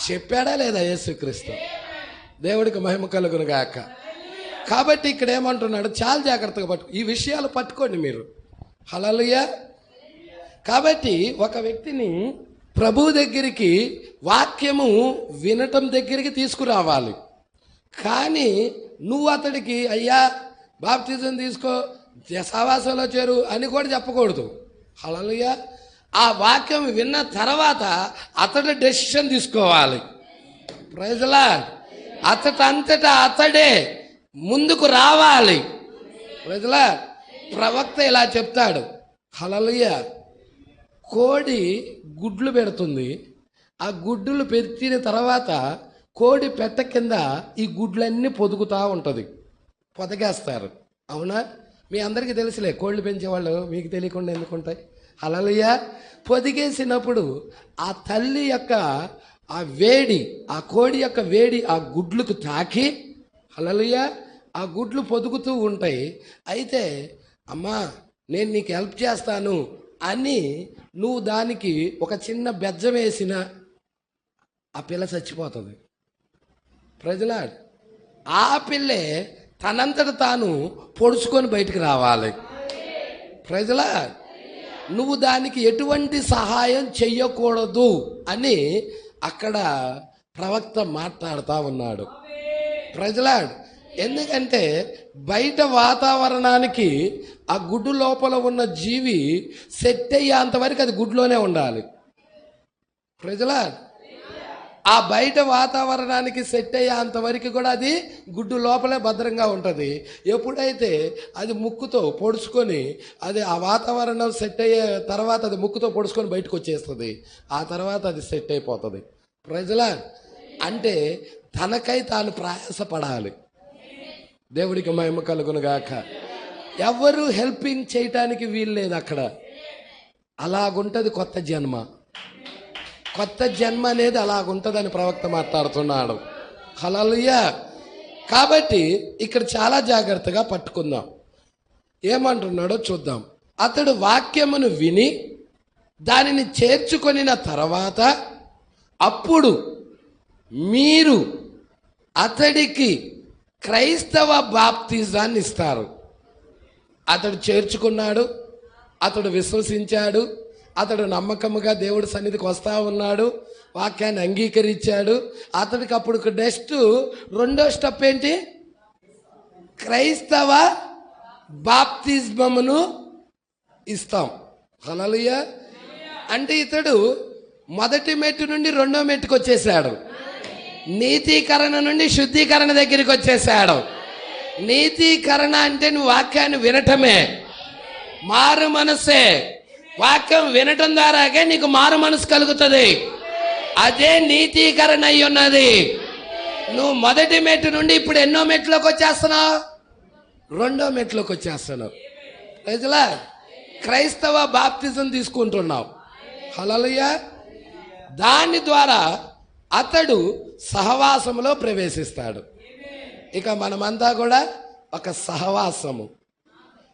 చెప్పాడా లేదా యేసుక్రీస్తు? దేవుడికి మహిమ కలుగును గాక. కాబట్టి ఇక్కడ ఏమంటున్నాడు, చాలా జాగ్రత్తగా ఈ విషయాలు పట్టుకోండి మీరు. హల్లెలూయా. కాబట్టి ఒక వ్యక్తిని ప్రభు దగ్గరికి వాక్యము వినటం దగ్గరికి తీసుకురావాలి. కానీ నువ్వు అతడికి అయ్యా బాప్తిజం తీసుకో, సహవాసంలో చేరు అని కూడా చెప్పకూడదు. హల్లెలూయా. ఆ వాక్యం విన్న తర్వాత అతడు డెసిషన్ తీసుకోవాలి. Praise the lord. అతడంతటా అతడే ముందుకు రావాలి. Praise the Lord. ప్రవక్త ఇలా చెప్తాడు. హల్లెలూయా. కోడి గుడ్లు పెడుతుంది. ఆ గుడ్లు పెట్టిన తర్వాత కోడి పెట్ట కింద ఈ గుడ్లన్నీ పొదుగుతూ ఉంటుంది, పొదగేస్తారు. అవునా? మీ అందరికీ తెలుసులే, కోళ్ళు పెంచేవాళ్ళు మీకు తెలియకుండా ఎందుకుంటాయి? హల్లెలూయా. పొదిగేసినప్పుడు ఆ తల్లి యొక్క ఆ వేడి, ఆ కోడి యొక్క వేడి ఆ గుడ్లకు తాకి, హల్లెలూయా, ఆ గుడ్లు పొదుగుతూ ఉంటాయి. అయితే అమ్మా నేను నీకు హెల్ప్ చేస్తాను అని నువ్వు దానికి ఒక చిన్న బెజ్జం వేసిన ఆ పిల్ల చచ్చిపోతుంది. ప్రజలాడ్. ఆ పిల్లే తనంతట తాను పొడుచుకొని బయటికి రావాలి. ప్రజలాడ్. నువ్వు దానికి ఎటువంటి సహాయం చెయ్యకూడదు అని అక్కడ ప్రవక్త మాట్లాడుతూ ఉన్నాడు. ప్రజలాడ్. ఎందుకంటే బయట వాతావరణానికి ఆ గుడ్డు లోపల ఉన్న జీవి సెట్ అయ్యేంతవరకు అది గుడ్లోనే ఉండాలి. ప్రజలాడ్. ఆ బయట వాతావరణానికి సెట్ అయ్యేంతవరకు కూడా అది గుడ్డు లోపలే భద్రంగా ఉంటుంది. ఎప్పుడైతే అది ముక్కుతో పొడుచుకొని అది ఆ వాతావరణం సెట్ అయ్యే తర్వాత అది ముక్కుతో పొడుచుకొని బయటకు వచ్చేస్తుంది. ఆ తర్వాత అది సెట్ అయిపోతుంది. ప్రజలాడ్. అంటే తనకై తాను ప్రయాసపడాలి. దేవుడికి మహిమ కలుగును గాక. ఎవరు హెల్పింగ్ చేయటానికి వీల్లేదు అక్కడ. అలాగుంటుంది కొత్త జన్మ. కొత్త జన్మ అనేది అలాగుంటుందని ప్రవక్త మాట్లాడుతున్నాడు. హల్లెలూయా. కాబట్టి ఇక్కడ చాలా జాగ్రత్తగా పట్టుకుందాం. ఏమంటున్నాడో చూద్దాం. అతడు వాక్యమును విని దానిని చేర్చుకొనిన తర్వాత అప్పుడు మీరు అతడికి క్రైస్తవ బాప్తిజాన్ని ఇస్తారు. అతడు చేర్చుకున్నాడు, అతడు విశ్వసించాడు, అతడు నమ్మకముగా దేవుడి సన్నిధికి వస్తూ ఉన్నాడు, వాక్యాన్ని అంగీకరించాడు. అతడికి అప్పుడు నెక్స్ట్ రెండో స్టెప్ ఏంటి? క్రైస్తవ బాప్తిస్మమును ఇస్తాం. హల్లెలూయా. అంటే ఇతడు మొదటి మెట్టు నుండి రెండో మెట్టుకు వచ్చేసాడు. నీతీకరణ నుండి శుద్ధీకరణ దగ్గరికి వచ్చేసాడు. నీతీకరణ అంటే నువ్వు వాక్యాన్ని వినటమే, మారు మనసే. వాక్యం వినటం ద్వారాగే నీకు మారు మనసు కలుగుతుంది. అదే నీతీకరణ అయి ఉన్నది. నువ్వు మొదటి మెట్టు నుండి ఇప్పుడు ఎన్నో మెట్లోకి వచ్చేస్తున్నావు? రెండో మెట్లోకి వచ్చేస్తున్నావు. ప్రజలా క్రైస్తవ బాప్తిజం తీసుకుంటున్నావు. హల్లెలూయా. దాని ద్వారా అతడు సహవాసములో ప్రవేశిస్తాడు. ఇక మనమంతా కూడా ఒక సహవాసము,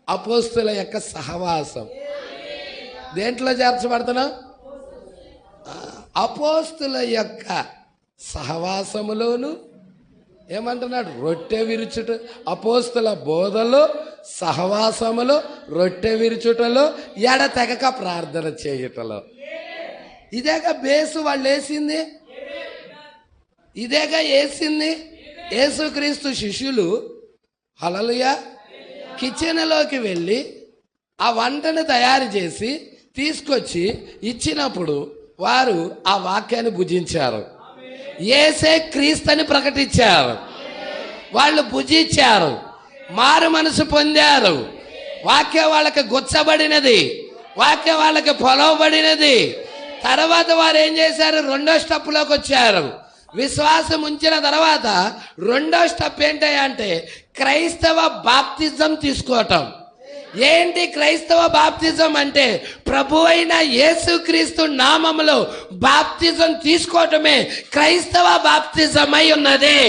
అపోస్తుల యొక్క సహవాసం. దేంట్లో చేర్చబడుతున్నాం? అపోస్తుల యొక్క సహవాసములోను ఏమంటున్నాడు? రొట్టె విరుచుట. అపోస్తుల బోధలో, సహవాసములో, రొట్టె విరుచుటలో, ఎడతెగక ప్రార్థన చేయుటలో. ఇదేగా బేసు వాళ్ళు వేసింది, ఇదేగా వేసింది. యేసుక్రీస్తు శిష్యులు హల్లెలూయా కిచెన్లోకి వెళ్ళి ఆ వంటను తయారు చేసి తీసుకొచ్చి ఇచ్చినప్పుడు వారు ఆ వాక్యాన్ని భుజించారు. యేసే క్రీస్తుని ప్రకటించారు. వాళ్ళు భుజించారు, మారు మనసు పొందారు. వాక్యం వాళ్ళకి గుచ్చబడినది, వాక్యం వాళ్ళకి పొలవబడినది. తర్వాత వారు ఏం చేశారు? రెండో స్టెప్లోకి వచ్చారు. విశ్వాసం ఉంచిన తర్వాత రెండో స్టెప్ ఏంటంటే క్రైస్తవ బాప్తిజం తీసుకోవటం. ఏంటి క్రైస్తవ బాప్తిజం అంటే? ప్రభు అయిన యేసుక్రీస్తు నామములో బాప్తిజం తీసుకోవటమే క్రైస్తవ బాప్తిజం అయి ఉన్నది.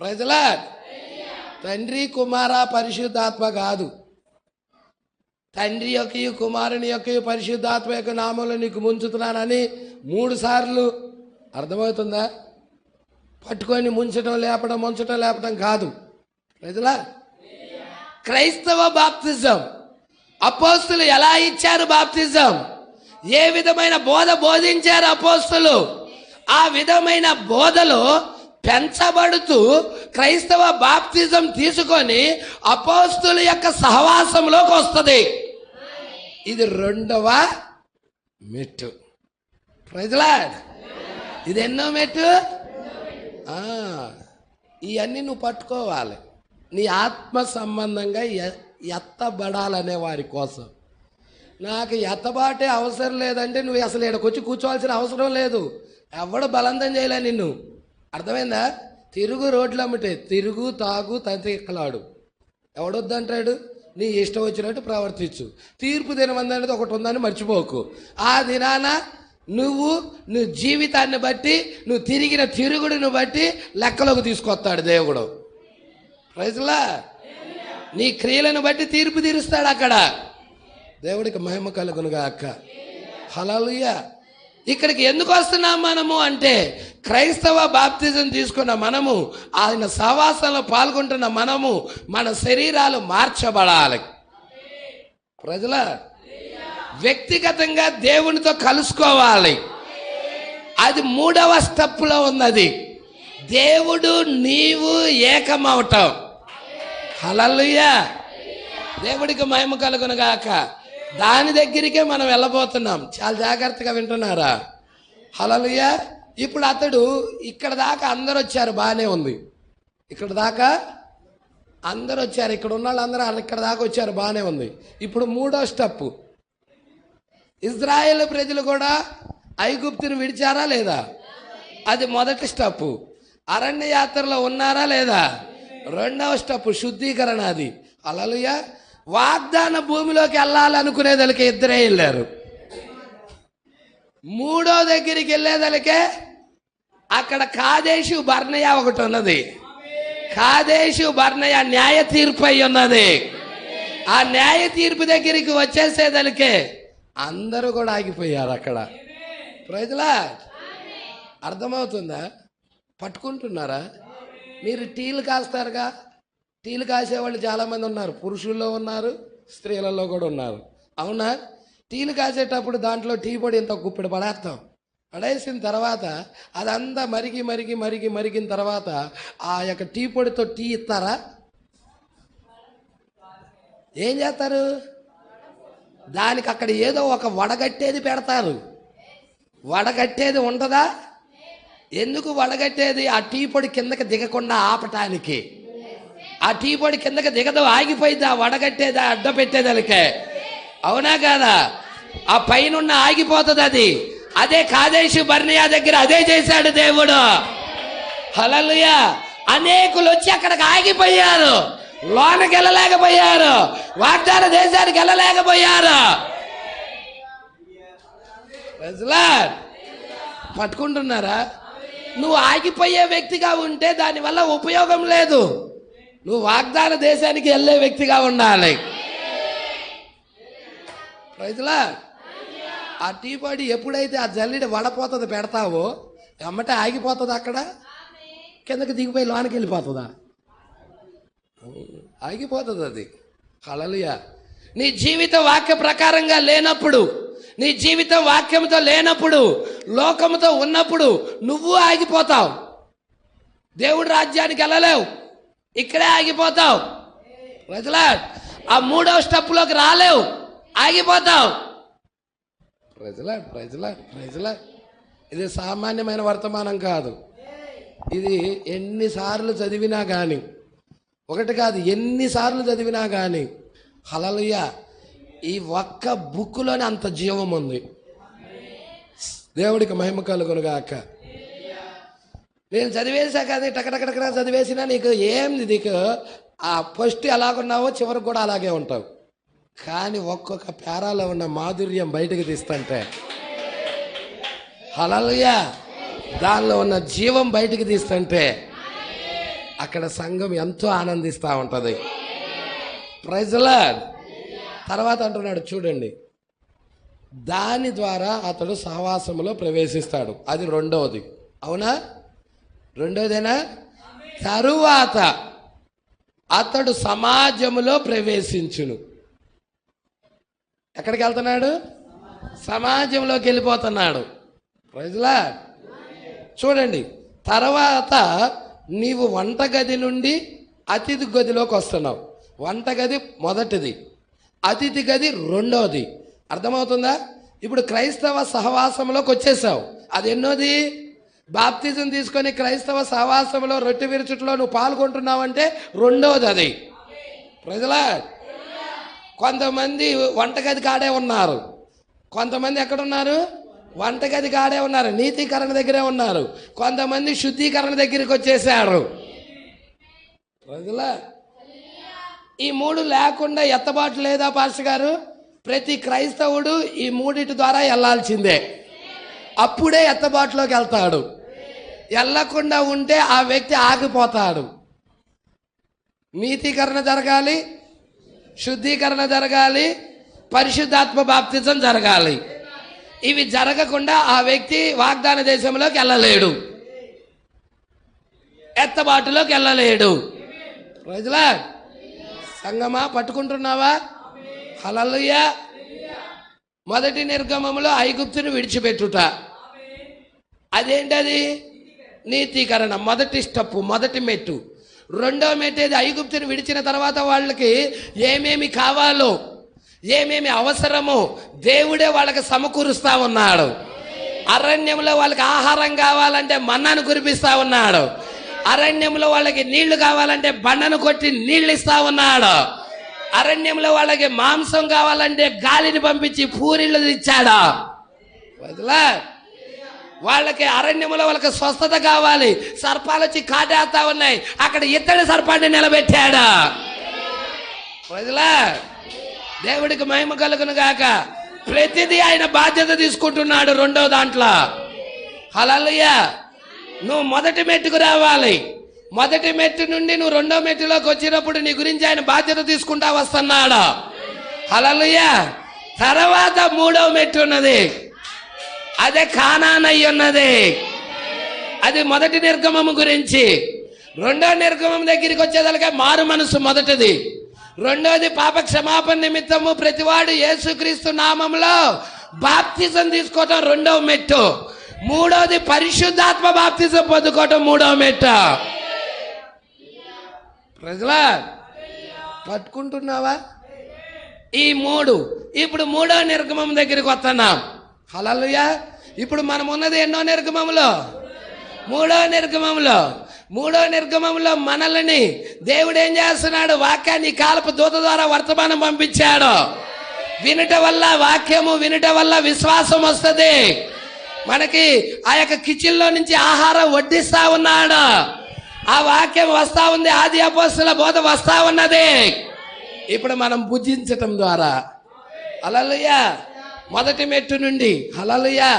ప్రజలా తండ్రి కుమార పరిశుద్ధాత్మ కాదు. తండ్రి యొక్క కుమారుని యొక్క పరిశుద్ధాత్మ యొక్క నామంలో నీకు ముంచుతున్నానని 3 సార్లు అర్థమవుతుందా? పట్టుకొని ముంచడం లేపడం, ముంచడం లేపడం కాదు. ప్రజలా క్రైస్తవ బాప్తిజం అపోస్తులు ఎలా ఇచ్చారు? బాప్తిజం ఏ విధమైన బోధ బోధించారు అపోస్తులు? ఆ విధమైన బోధలో పెంచబడుతూ క్రైస్తవ బాప్తిజం తీసుకొని అపోస్తుల యొక్క సహవాసంలోకి వస్తుంది. ఇది రెండవ మెట్టు. Praise Lord. ఇది ఎన్నో మెట్టు? ఇవన్నీ నువ్వు పట్టుకోవాలి. నీ ఆత్మ సంబంధంగా ఎత్తబడాలనే వారి కోసం. నాకు ఎత్తబాటే అవసరం లేదంటే నువ్వు అసలు ఇక్కడికి వచ్చి కూర్చోవాల్సిన అవసరం లేదు. ఎవడు బలవంతం చేయలే నిన్ను. అర్థమైందా? తిరుగు రోడ్లు అమ్మితే తిరుగు, తాగు, తంతిక్కలాడు. ఎవడొద్దంటాడు? నీ ఇష్టం వచ్చినట్టు ప్రవర్తించు. తీర్పు దినమంది అనేది ఒకటి ఉందని మర్చిపోకు. ఆ దినాన నువ్వు జీవితాన్ని బట్టి, నువ్వు తిరిగిన తిరుగుడును బట్టి లెక్కలోకి తీసుకొస్తాడు దేవుడు. ప్రైజ్లా. నీ క్రియలను బట్టి తీర్పు తీరుస్తాడు అక్కడ. దేవుడికి మహిమ కలుగునుగా అక్క. హల్లెలూయా. ఇక్కడికి ఎందుకు వస్తున్నాం మనము అంటే క్రైస్తవ బాప్తిజం తీసుకున్న మనము, ఆయన సహవాసంలో పాల్గొంటున్న మనము, మన శరీరాలు మార్చబడాలి. ప్రజల వ్యక్తిగతంగా దేవునితో కలుసుకోవాలి. అది 3వ స్టెప్లో ఉన్నది. దేవుడు నీవు ఏకమవటం. హల్లెలూయా. దేవుడికి మహిమ కలుగునుగాక. దాని దగ్గరికే మనం వెళ్ళబోతున్నాం. చాలా జాగ్రత్తగా వింటున్నారా? హల్లెలూయా. ఇప్పుడు అతడు ఇక్కడ దాకా అందరు వచ్చారు, బాగానే ఉంది. ఇక్కడ దాకా అందరు వచ్చారు, ఇక్కడ ఉన్న వాళ్ళందరూ ఇక్కడ దాకా వచ్చారు, బాగానే ఉంది. ఇప్పుడు 3వ స్టెప్. ఇజ్రాయేల్ ప్రజలు కూడా ఐగుప్తుని విడిచారా లేదా? అది మొదటి స్టెప్. అరణ్య యాత్రలో ఉన్నారా లేదా? రెండవ స్టెప్ శుద్ధీకరణ. అది హల్లెలూయా. వాగ్దాన భూమిలోకి వెళ్ళాలనుకునేదలికే ఇద్దరే వెళ్ళారు. 3వ దగ్గరికి వెళ్ళేదలికే అక్కడ కాదేశు బర్నయ ఒకటి ఉన్నది. కాదేశు బర్నయ న్యాయ తీర్పు అయి ఉన్నది. ఆ న్యాయ తీర్పు దగ్గరికి వచ్చేసేదలికే అందరూ కూడా ఆగిపోయారు అక్కడ. Praise Lord. అర్థమవుతుందా? పట్టుకుంటున్నారా? మీరు టీలు కాస్తారుగా. టీలు కాసేవాళ్ళు చాలామంది ఉన్నారు. పురుషుల్లో ఉన్నారు, స్త్రీలలో కూడా ఉన్నారు. అవునా? టీలు కాసేటప్పుడు దాంట్లో టీ పొడి ఇంత గుప్పెడు పడేస్తాం. పడేసిన తర్వాత అదంతా మరిగిన తర్వాత ఆ యొక్క టీ పొడితో టీ ఇస్తారా? ఏం చేస్తారు? దానికి అక్కడ ఏదో ఒక వడగట్టేది పెడతారు. వడగట్టేది ఉంటుందా? ఎందుకు వడగట్టేది? ఆ టీ పొడి కిందకి దిగకుండా ఆపటానికి. ఆ టీ పొడి కిందకి దిగదు, ఆగిపోయింది. ఆ వడగట్టేది అడ్డ పెట్టేదానికే. అవునా కాదా? ఆ పైన ఆగిపోతుంది అది. అదే కాదేశు బర్నియా దగ్గర అదే చేశాడు దేవుడు. హల్లెలూయా. అనేకులు వచ్చి అక్కడికి ఆగిపోయారు, లోనకి వెళ్ళలేకపోయారు, వాగ్దాన దేశానికి వెళ్ళలేకపోయారు. పట్టుకుంటున్నారా? నువ్వు ఆగిపోయే వ్యక్తిగా ఉంటే దానివల్ల ఉపయోగం లేదు. నువ్వు వాగ్దాన దేశానికి వెళ్ళే వ్యక్తిగా ఉండాలి. రైతులా, ఆ టీ పొడి ఎప్పుడైతే ఆ జల్లిడి వడపోతుంది పెడతావో అమ్మటే ఆగిపోతుంది. అక్కడ కిందకి దిగిపోయి లోనికి వెళ్ళిపోతుందా? ఆగిపోతుంది అది. హల్లెలూయా. నీ జీవితం వాక్య ప్రకారంగా లేనప్పుడు, నీ జీవితం వాక్యంతో లేనప్పుడు, లోకంతో ఉన్నప్పుడు నువ్వు ఆగిపోతావు. దేవుడి రాజ్యానికి వెళ్ళలేవు, ఇక్కడే ఆగిపోతావు. రైతులా, ఆ 3వ స్టెప్లోకి రాలేవు, ఆగిపోతావు. ప్రజల ఇది సామాన్యమైన వర్తమానం కాదు. ఇది ఎన్నిసార్లు చదివినా కానీ, ఒకటి కాదు ఎన్నిసార్లు చదివినా కానీ, హల్లెలూయా, ఈ ఒక్క బుక్కులోనే అంత జీవం ఉంది. దేవుడికి మహిమ కలుగునుగాక. నేను చదివేశాక అది టకటకటక చదివేసినా నీకు నీకు ఆ ఫస్ట్ ఎలాగున్నావో చివరికి కూడా అలాగే ఉంటావు. కానీ ఒక్కొక్క పేరాలో ఉన్న మాధుర్యం బయటకు తీస్తుంటే, హల్లెలూయా, దానిలో ఉన్న జీవం బయటికి తీస్తుంటే అక్కడ సంఘం ఎంతో ఆనందిస్తూ ఉంటుంది. Praise the Lord. తర్వాత అంటున్నాడు చూడండి, దాని ద్వారా అతడు సహవాసములో ప్రవేశిస్తాడు. అది రెండవది. అవునా? రెండవదేనా? తరువాత అతడు సమాజములో ప్రవేశించును. ఎక్కడికి వెళ్తున్నాడు? సమాజంలోకి వెళ్ళిపోతున్నాడు. Praise the Lord. చూడండి, తర్వాత నీవు వంటగది నుండి అతిథి గదిలోకి వస్తున్నావు. వంటగది మొదటిది, అతిథి గది రెండోది. అర్థమవుతుందా? ఇప్పుడు క్రైస్తవ సహవాసంలోకి వచ్చేసావు. అది ఎన్నోది? బాప్తిజం తీసుకొని క్రైస్తవ సహవాసంలో రొట్టె విరుచుట్లో నువ్వు పాల్గొంటున్నావంటే రెండోది అది. Praise the Lord. కొంతమంది వంటగది కాడే ఉన్నారు, కొంతమంది ఎక్కడున్నారు? వంటగది కాడే ఉన్నారు, నీతీకరణ దగ్గరే ఉన్నారు. కొంతమంది శుద్ధీకరణ దగ్గరికి వచ్చేసారు. ప్రజలా, ఈ 3 లేకుండా ఎత్తబాటు లేదా పాస్టర్ గారు? ప్రతి క్రైస్తవుడు ఈ 3 ద్వారా వెళ్ళాల్సిందే, అప్పుడే ఎత్తబాటులోకి వెళ్తాడు. వెళ్ళకుండా ఉంటే ఆ వ్యక్తి ఆగిపోతాడు. నీతీకరణ జరగాలి, శుద్ధీకరణ జరగాలి, పరిశుద్ధాత్మ బాప్తిజం జరగాలి. ఇవి జరగకుండా ఆ వ్యక్తి వాగ్దాన దేశంలోకి వెళ్ళలేడు, ఎత్తబాటులోకి వెళ్ళలేడు. Praise the Lord. సంగమా, పట్టుకుంటున్నావా? హల్లెలూయా. మొదటి నిర్గమములో ఐగుప్తుని విడిచిపెట్టుట. అదేంటది? నీతీకరణ. మొదటి స్టెప్, మొదటి మెట్టు. రెండో మెట్టు ఏది? ఐగుప్తుని విడిచిన తర్వాత వాళ్ళకి ఏమేమి కావాలో, ఏమేమి అవసరమో దేవుడే వాళ్ళకి సమకూరుస్తా ఉన్నాడు. అరణ్యంలో వాళ్ళకి ఆహారం కావాలంటే మన్నాను కురిపిస్తా ఉన్నాడు. అరణ్యంలో వాళ్ళకి నీళ్లు కావాలంటే బండను కొట్టి నీళ్ళు ఇస్తా ఉన్నాడు. అరణ్యంలో వాళ్ళకి మాంసం కావాలంటే గాలిని పంపించి పూరిళ్ళు ఇచ్చాడు. వాళ్ళకి అరణ్యంలో వాళ్ళకి స్వస్థత కావాలి, సర్పాలు వచ్చి కాటేస్తా ఉన్నాయి, అక్కడ ఇత్తడి సర్పాన్ని నిలబెట్టాడు. దేవుడికి మహిమ కలుగును గాక. ప్రతిదీ ఆయన బాధ్యత తీసుకుంటున్నాడు రెండో దాంట్లో. హల్లెలూయా. నువ్వు మొదటి మెట్టుకు రావాలి. మొదటి మెట్టు నుండి నువ్వు రెండో మెట్టులోకి వచ్చినప్పుడు నీ గురించి ఆయన బాధ్యత తీసుకుంటా వస్తున్నాడు. హల్లెలూయా. తర్వాత 3వ మెట్టు ఉన్నది, అదే కానాన్ అయి ఉన్నది. అది మొదటి నిర్గమము గురించి. రెండో నిర్గమం దగ్గరికి వచ్చేదానికే మారు మనసు మొదటిది. రెండోది పాప క్షమాపణ నిమిత్తము ప్రతివాడు యేసుక్రీస్తు నామములో బాప్తిజం తీసుకోవటం రెండవ మెట్టు. మూడోది పరిశుద్ధాత్మ బాప్తిజం పొందుకోవటం మూడవ మెట్టు. ప్రజలా, పట్టుకుంటున్నావా? ఈ 3. ఇప్పుడు 3వ నిర్గమం దగ్గరికి వస్తున్నాం. హల్లెలూయా. ఇప్పుడు మనం ఉన్నది ఎన్నో నిర్గమంలో? 3వ నిర్గమంలో. 3వ నిర్గమంలో మనల్ని దేవుడు ఏం చేస్తున్నాడు? వాక్యాన్ని కాలపు దూత ద్వారా వర్తమానం పంపించాడు. వినుట వల్ల, వాక్యము వినుట వల్ల విశ్వాసం వస్తుంది. మనకి ఆ యొక్క కిచెన్లో నుంచి ఆహారం వడ్డిస్తా ఉన్నాడు. ఆ వాక్యం వస్తా ఉంది. ఆది అపోస్తలుల బోధ వస్తా ఉన్నది. ఇప్పుడు మనం భుజించటం ద్వారా హల్లెలూయా. మొదటి మెట్టు నుండి హల్లెలూయా.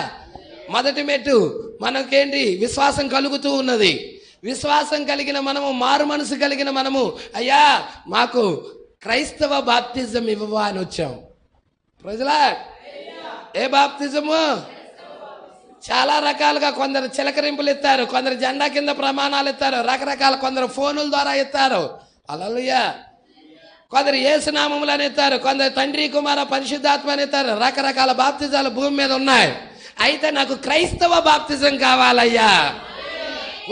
మొదటి మెట్టు మనకేంటి? విశ్వాసం కలుగుతూ ఉన్నది. విశ్వాసం కలిగిన మనము, మారు మనసు కలిగిన మనము, అయ్యా మాకు క్రైస్తవ బాప్తిజం ఇవ్వవా అని వచ్చాం. ప్రజలా ఏ బాప్తిజము? చాలా రకాలుగా, కొందరు చిలకరింపులు ఇస్తారు, కొందరు జెండా కింద ప్రమాణాలు ఇస్తారు, రకరకాల, కొందరు ఫోనుల ద్వారా ఇస్తారు. హల్లెలూయా. కొందరు యేసునామములు అని ఇస్తారు, కొందరు తండ్రి కుమార పరిశుద్ధాత్మ అని ఇస్తారు. రకరకాల బాప్తిజాలు భూమి మీద ఉన్నాయి. అయితే నాకు క్రైస్తవ బాప్తిజం కావాలయ్యా.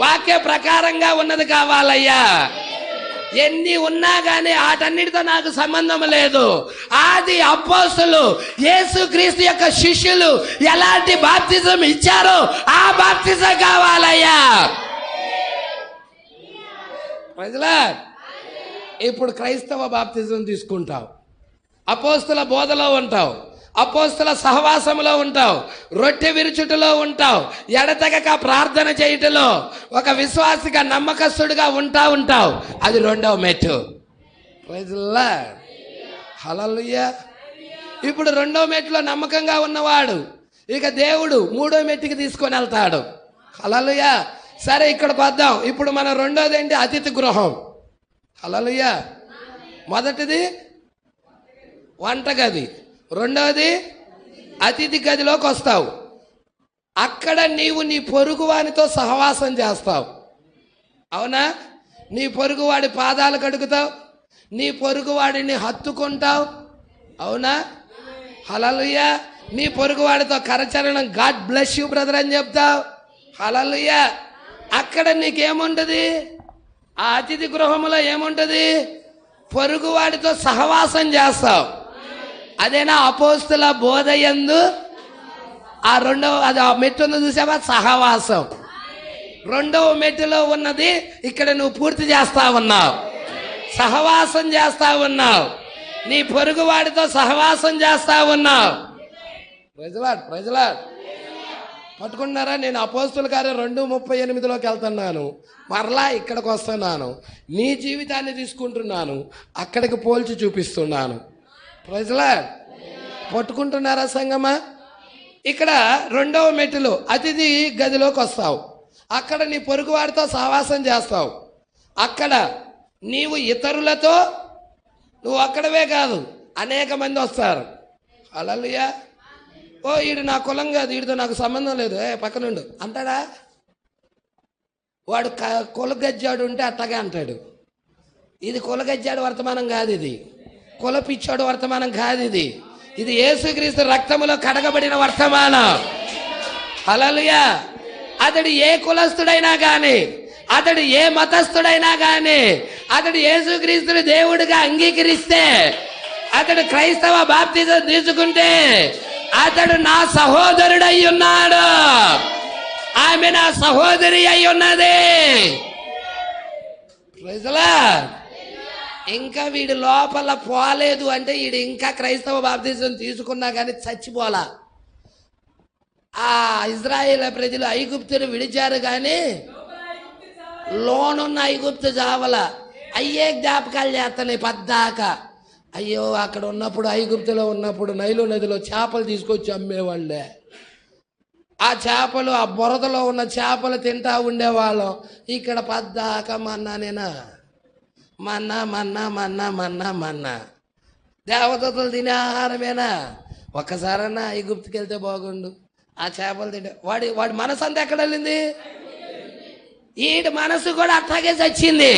వాక్య ప్రకారంగా ఉన్నది కావాలయ్యా. ఎన్ని ఉన్నా గానీ వాటన్నిటితో నాకు సంబంధం లేదు. ఆది అపోస్తలులు, యేసుక్రీస్తు యొక్క శిష్యులు ఎలాంటి బాప్తిజం ఇచ్చారో ఆ బాప్తిజం కావాలయ్యా. ప్రజలా ఇప్పుడు క్రైస్తవ బాప్తిజం తీసుకుంటావు. అపోస్తల బోధలో ఉంటావు, అపోస్తల సహవాసంలో ఉంటావు, రొట్టె విరుచుటలో ఉంటావు, ఎడతెగక ప్రార్థన చేయుటలో ఒక విశ్వాసిగా, నమ్మకస్తుడిగా ఉంటావు. అది 2వ మెట్టు. Praise Lord. హల్లెలూయా. ఇప్పుడు 2వ మెట్టులో నమ్మకంగా ఉన్నవాడు ఇక దేవుడు 3వ మెట్టుకి తీసుకొని వెళ్తాడు. హల్లెలూయా. సరే, ఇక్కడికి వద్దాం. ఇప్పుడు మన 2వది ఏంటి? అతిథి గృహం. హల్లెలూయా. మొదటిది వంటగది, 2వది అతిథి గదిలోకి వస్తావు. అక్కడ నీవు నీ పొరుగువానితో సహవాసం చేస్తావు. అవునా? నీ పొరుగువాడి పాదాలు కడుగుతావు, నీ పొరుగువాడిని హత్తుకుంటావు. అవునా? హల్లెలూయా. నీ పొరుగువాడితో కరచరణం, గాడ్ బ్లెస్ యూ బ్రదర్ అని చెప్తావు. హల్లెలూయా. అక్కడ నీకేముంటది? ఆ అతిథి గృహంలో ఏముంటది? పొరుగువాడితో సహవాసం చేస్తావు. అదేనా అపోస్తల బోధయందు ఆ 2వ, అది ఆ మెట్టును చూసావా? సహవాసం. 2వ మెట్టులో ఉన్నది ఇక్కడ నువ్వు పూర్తి చేస్తా ఉన్నావు. సహవాసం చేస్తా ఉన్నావు, నీ పొరుగువాడితో సహవాసం చేస్తా ఉన్నావు. ప్రజలాడ్ పట్టుకున్నారా? నేను అపోస్తల కార్యం 2:38లోకి వెళ్తున్నాను, మరలా ఇక్కడికి వస్తున్నాను. నీ జీవితాన్ని తీసుకుంటున్నాను, అక్కడికి పోల్చి చూపిస్తున్నాను. ప్రజలాడ్ పట్టుకుంటున్నారా సంగమా? ఇక్కడ 2వ మెట్టులో అతిథి గదిలోకి వస్తావు. అక్కడ నీ పొరుగువాడితో సహవాసం చేస్తావు. అక్కడ నీవు ఇతరులతో, నువ్వు అక్కడవే కాదు, అనేక మంది వస్తారు. హల్లెలూయా. ఓ ఈడు నా కులం కాదు, వీడితో నాకు సంబంధం లేదు, పక్కనుండు అంటాడా? వాడు కులగజ్జాడు ఉంటే అట్టగా అంటాడు. ఇది కులగజ్జాడు వర్తమానం కాదు, ఇది కుల పిచ్చాడు వర్తమానం కాదు, ఇది యేసుక్రీస్తు రక్తములో కడగబడిన వర్తమానం. హల్లెలూయా. అతడు ఏ కులస్తుడైనా గాని, అతడు ఏ మతస్థుడైనా గాని, అతడు యేసుక్రీస్తుని దేవుడిగా అంగీకరిస్తే, అతడు క్రైస్తవ బాప్తిజం తీసుకుంటే అతడు నా సహోదరుడు అయి ఉన్నాడు, ఆమె నా సహోదరి అయి ఉన్నది. Praise Lord. ఇంకా వీడి లోపల పోలేదు అంటే వీడు ఇంకా క్రైస్తవ బాప్తిజం తీసుకున్నా కానీ చచ్చిపోలా. ఆ ఇజ్రాయేల్ ప్రజలు ఐగుప్తుని విడిచారు కానీ లోనున్న ఐగుప్తు చావల. అయ్యే జ్ఞాపకాలు చేస్తున్నాయి పద్దాక. అయ్యో అక్కడ ఉన్నప్పుడు, ఐగుప్తులో ఉన్నప్పుడు నైలు నదిలో చేపలు తీసుకొచ్చి అమ్మేవాళ్ళే. ఆ చేపలు, ఆ బురదలో ఉన్న చేపలు తింటా ఉండేవాళ్ళం. ఇక్కడ పద్దాక మన్నానేనా, మన్నా మన్నా మన్నా మన్నా మన్నా. దేవదూతలు తినే ఆహారమేనా? ఒక్కసారన్నా ఐగుప్తుకి వెళ్తే బాగుండు, ఆ చేపలు తింటే. వాడి మనసు అంతా ఎక్కడ వెళ్ళింది? ఈడు మనసు కూడా అట్లాగే చచ్చింది.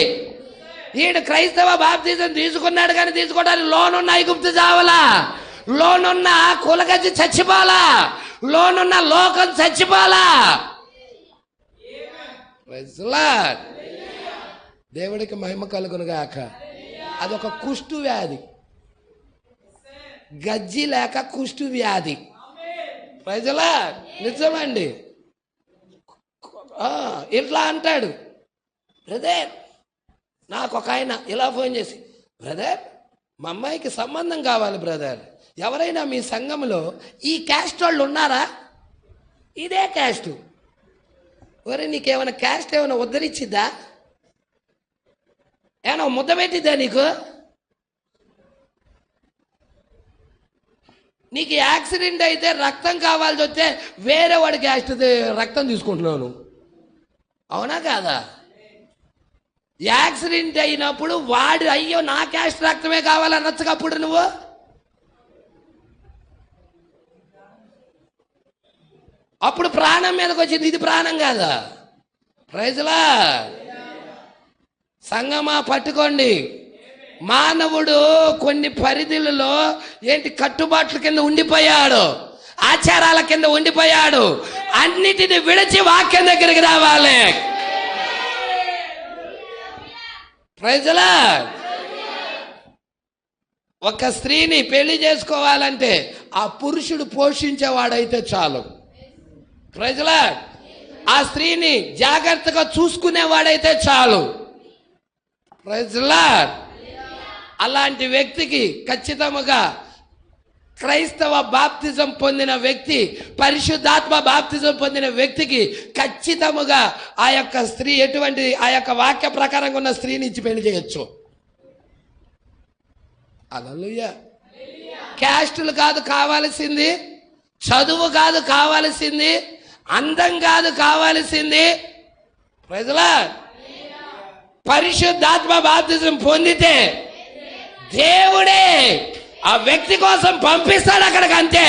ఈడు క్రైస్తవ బాప్తిజం తీసుకున్నాడు కానీ తీసుకోవడానికి లోనున్న ఐగుప్తు చావలా, లోనున్న కులగజ్జి చచ్చిపోలా, లోనున్న లోకం చచ్చిపోలా. దేవుడికి మహిమ కలుగును గాక. అదొక కుష్టు వ్యాధి. గజ్జి లేక కుష్టు వ్యాధి. ప్రజలా నిజమండి. ఇట్లా అంటాడు, బ్రదర్ నాకు ఒక ఆయన ఇలా ఫోన్ చేసి, బ్రదర్ మా అమ్మాయికి సంబంధం కావాలి బ్రదర్, ఎవరైనా మీ సంఘంలో ఈ క్యాస్ట్ వాళ్ళు ఉన్నారా? ఇదే క్యాస్టు. ఒరే నీకేమైనా క్యాస్ట్ ఏమైనా ఉద్ధరించిద్దా? ఏమన్నా ముద్ద పెట్టిద్దా నీకు? నీకు యాక్సిడెంట్ అయితే రక్తం కావాల్సి వస్తే వేరే వాడి క్యాస్ట్ రక్తం తీసుకుంటున్నాను, అవునా కాదా? యాక్సిడెంట్ అయినప్పుడు వాడు అయ్యో నా క్యాస్ట్ రక్తమే కావాలనొచ్చుగా అప్పుడు నువ్వు. అప్పుడు ప్రాణం మీదకి వచ్చింది, ఇది ప్రాణం కాదా? ప్రైజ్లా సంగమా పట్టుకోండి. మానవుడు కొన్ని పరిధులలో ఏంటి కట్టుబాట్ల కింద ఉండిపోయాడు, ఆచారాల కింద ఉండిపోయాడు. అన్నిటిని విడిచి వాక్యం దగ్గరికి రావాలి. ప్రైజ్లా ఒక స్త్రీని పెళ్లి చేసుకోవాలంటే ఆ పురుషుడు పోషించేవాడైతే చాలు. ప్రైజ్లా ఆ స్త్రీని జాగ్రత్తగా చూసుకునేవాడైతే చాలు. ప్రైజ్లా అలాంటి వ్యక్తికి ఖచ్చితంగా క్రైస్తవ బాప్తిజం పొందిన వ్యక్తి, పరిశుద్ధాత్మ బాప్తిజం పొందిన వ్యక్తికి ఖచ్చితంగా ఆ యొక్క స్త్రీ ఎటువంటి ఆ యొక్క వాక్య ప్రకారంగా ఉన్న స్త్రీని ఇచ్చి పెళ్లి చేయొచ్చు. హల్లెలూయా. క్యాస్టులు కాదు కావాల్సింది, చదువు కాదు కావాల్సింది, అందం కాదు కావాల్సింది. ప్రజలా పరిశుద్ధాత్మ బాప్తిజం పొందితే దేవుడే ఆ వ్యక్తి కోసం పంపిస్తాడు అక్కడికి, అంతే.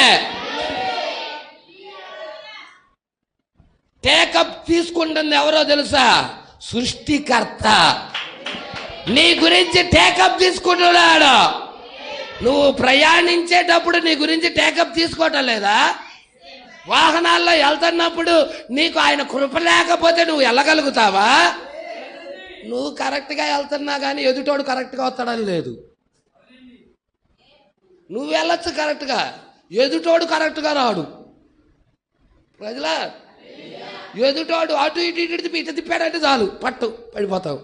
టేకప్ తీసుకుంటుంది ఎవరో తెలుసా? సృష్టికర్త నీ గురించి టేకప్ తీసుకుంటున్నాడు. నువ్వు ప్రయాణించేటప్పుడు నీ గురించి టేకప్ తీసుకోవటం లేదా? వాహనాల్లో వెళ్తున్నప్పుడు నీకు ఆయన కృప లేకపోతే నువ్వు వెళ్ళగలుగుతావా? నువ్వు కరెక్ట్గా వెళ్తున్నా కానీ ఎదుటోడు కరెక్ట్గా వస్తాడని లేదు. నువ్వు వెళ్ళొచ్చు కరెక్ట్గా, ఎదుటోడు కరెక్ట్గా రాడు. ప్రజలా ఎదుటోడు అటు ఇటు ఇటు తిప్పాడంటే చాలు పట్టు పడిపోతావు.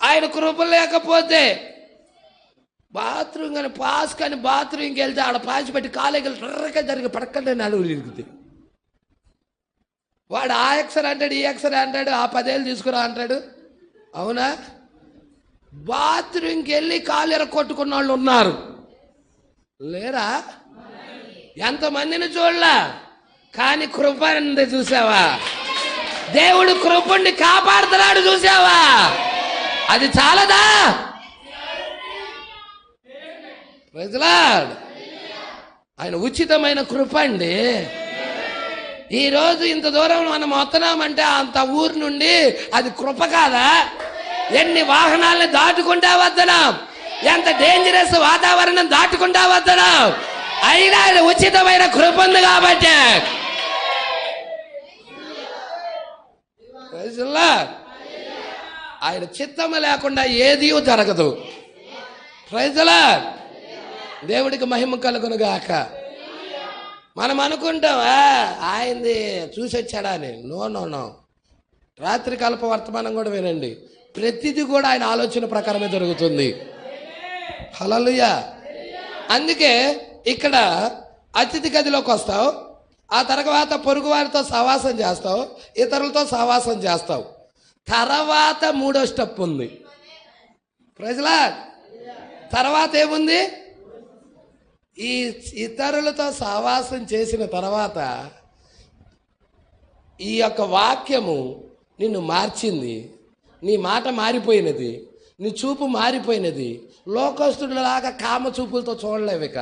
ఆయన కృప లేకపోతే బాత్రూమ్ కానీ పాస్ కానీ బాత్రూమ్కి వెళ్తే ఆడ పాసి పెట్టి కాలేజీలు టర్రగా జరిగి పడకండి నలుగురు ఇరుగుతుంది. వాడు ఆ ఎక్సర్ అంటాడు, ఈ ఎక్సర్ అంటాడు, ఆ 10 ఏళ్ళు తీసుకురా అంటాడు, అవునా? బాత్రూమ్కి వెళ్ళి కాలు ఎరగొట్టుకున్న వాళ్ళు ఉన్నారు లేరా? ఎంతమందిని చూడలా, కానీ కృప ఉంది చూసావా? దేవుడు కృపని కాపాడుతున్నాడు చూసావా? అది చాలదా? Praise Lord. ఆయన ఉచితమైన కృప అండి. ఈరోజు ఇంత దూరం మనం వస్తున్నామంటే అంత ఊరు నుండి అది కృప కాదా? ఎన్ని వాహనాలను దాటుకుంటా వస్తున్నాం, ఎంత డేంజరస్ వాతావరణం దాటుకుంటా వస్తున్నాం, అయినా ఉచితమైన కృప ఉంది కాబట్టి. ఆయన చిత్తము లేకుండా ఏదీ జరగదు. Praise Lord. దేవుడికి మహిమ కలుగును గాక. మనం అనుకుంటాం ఆయనది చూసి వచ్చాడా అని. No no no. రాత్రి కల్ప వర్తమానం కూడా వినండి, ప్రతిదీ కూడా ఆయన ఆలోచన ప్రకారమే జరుగుతుంది. హల్లెలూయా. అందుకే ఇక్కడ అతిథి గదిలోకి వస్తావు, ఆ తర్వాత పొరుగు వారితో సహవాసం చేస్తావు, ఇతరులతో సహవాసం చేస్తావు. తర్వాత 3వ స్టెప్ ఉంది. Praise Lord. తర్వాత ఏముంది? ఈ ఇతరులతో సహవాసం చేసిన తర్వాత ఈ యొక్క వాక్యము నిన్ను మార్చింది, నీ మాట మారిపోయినది, నీ చూపు మారిపోయినది. లోకస్తుడిలాగా కామ చూపులతో చూడలేవిక,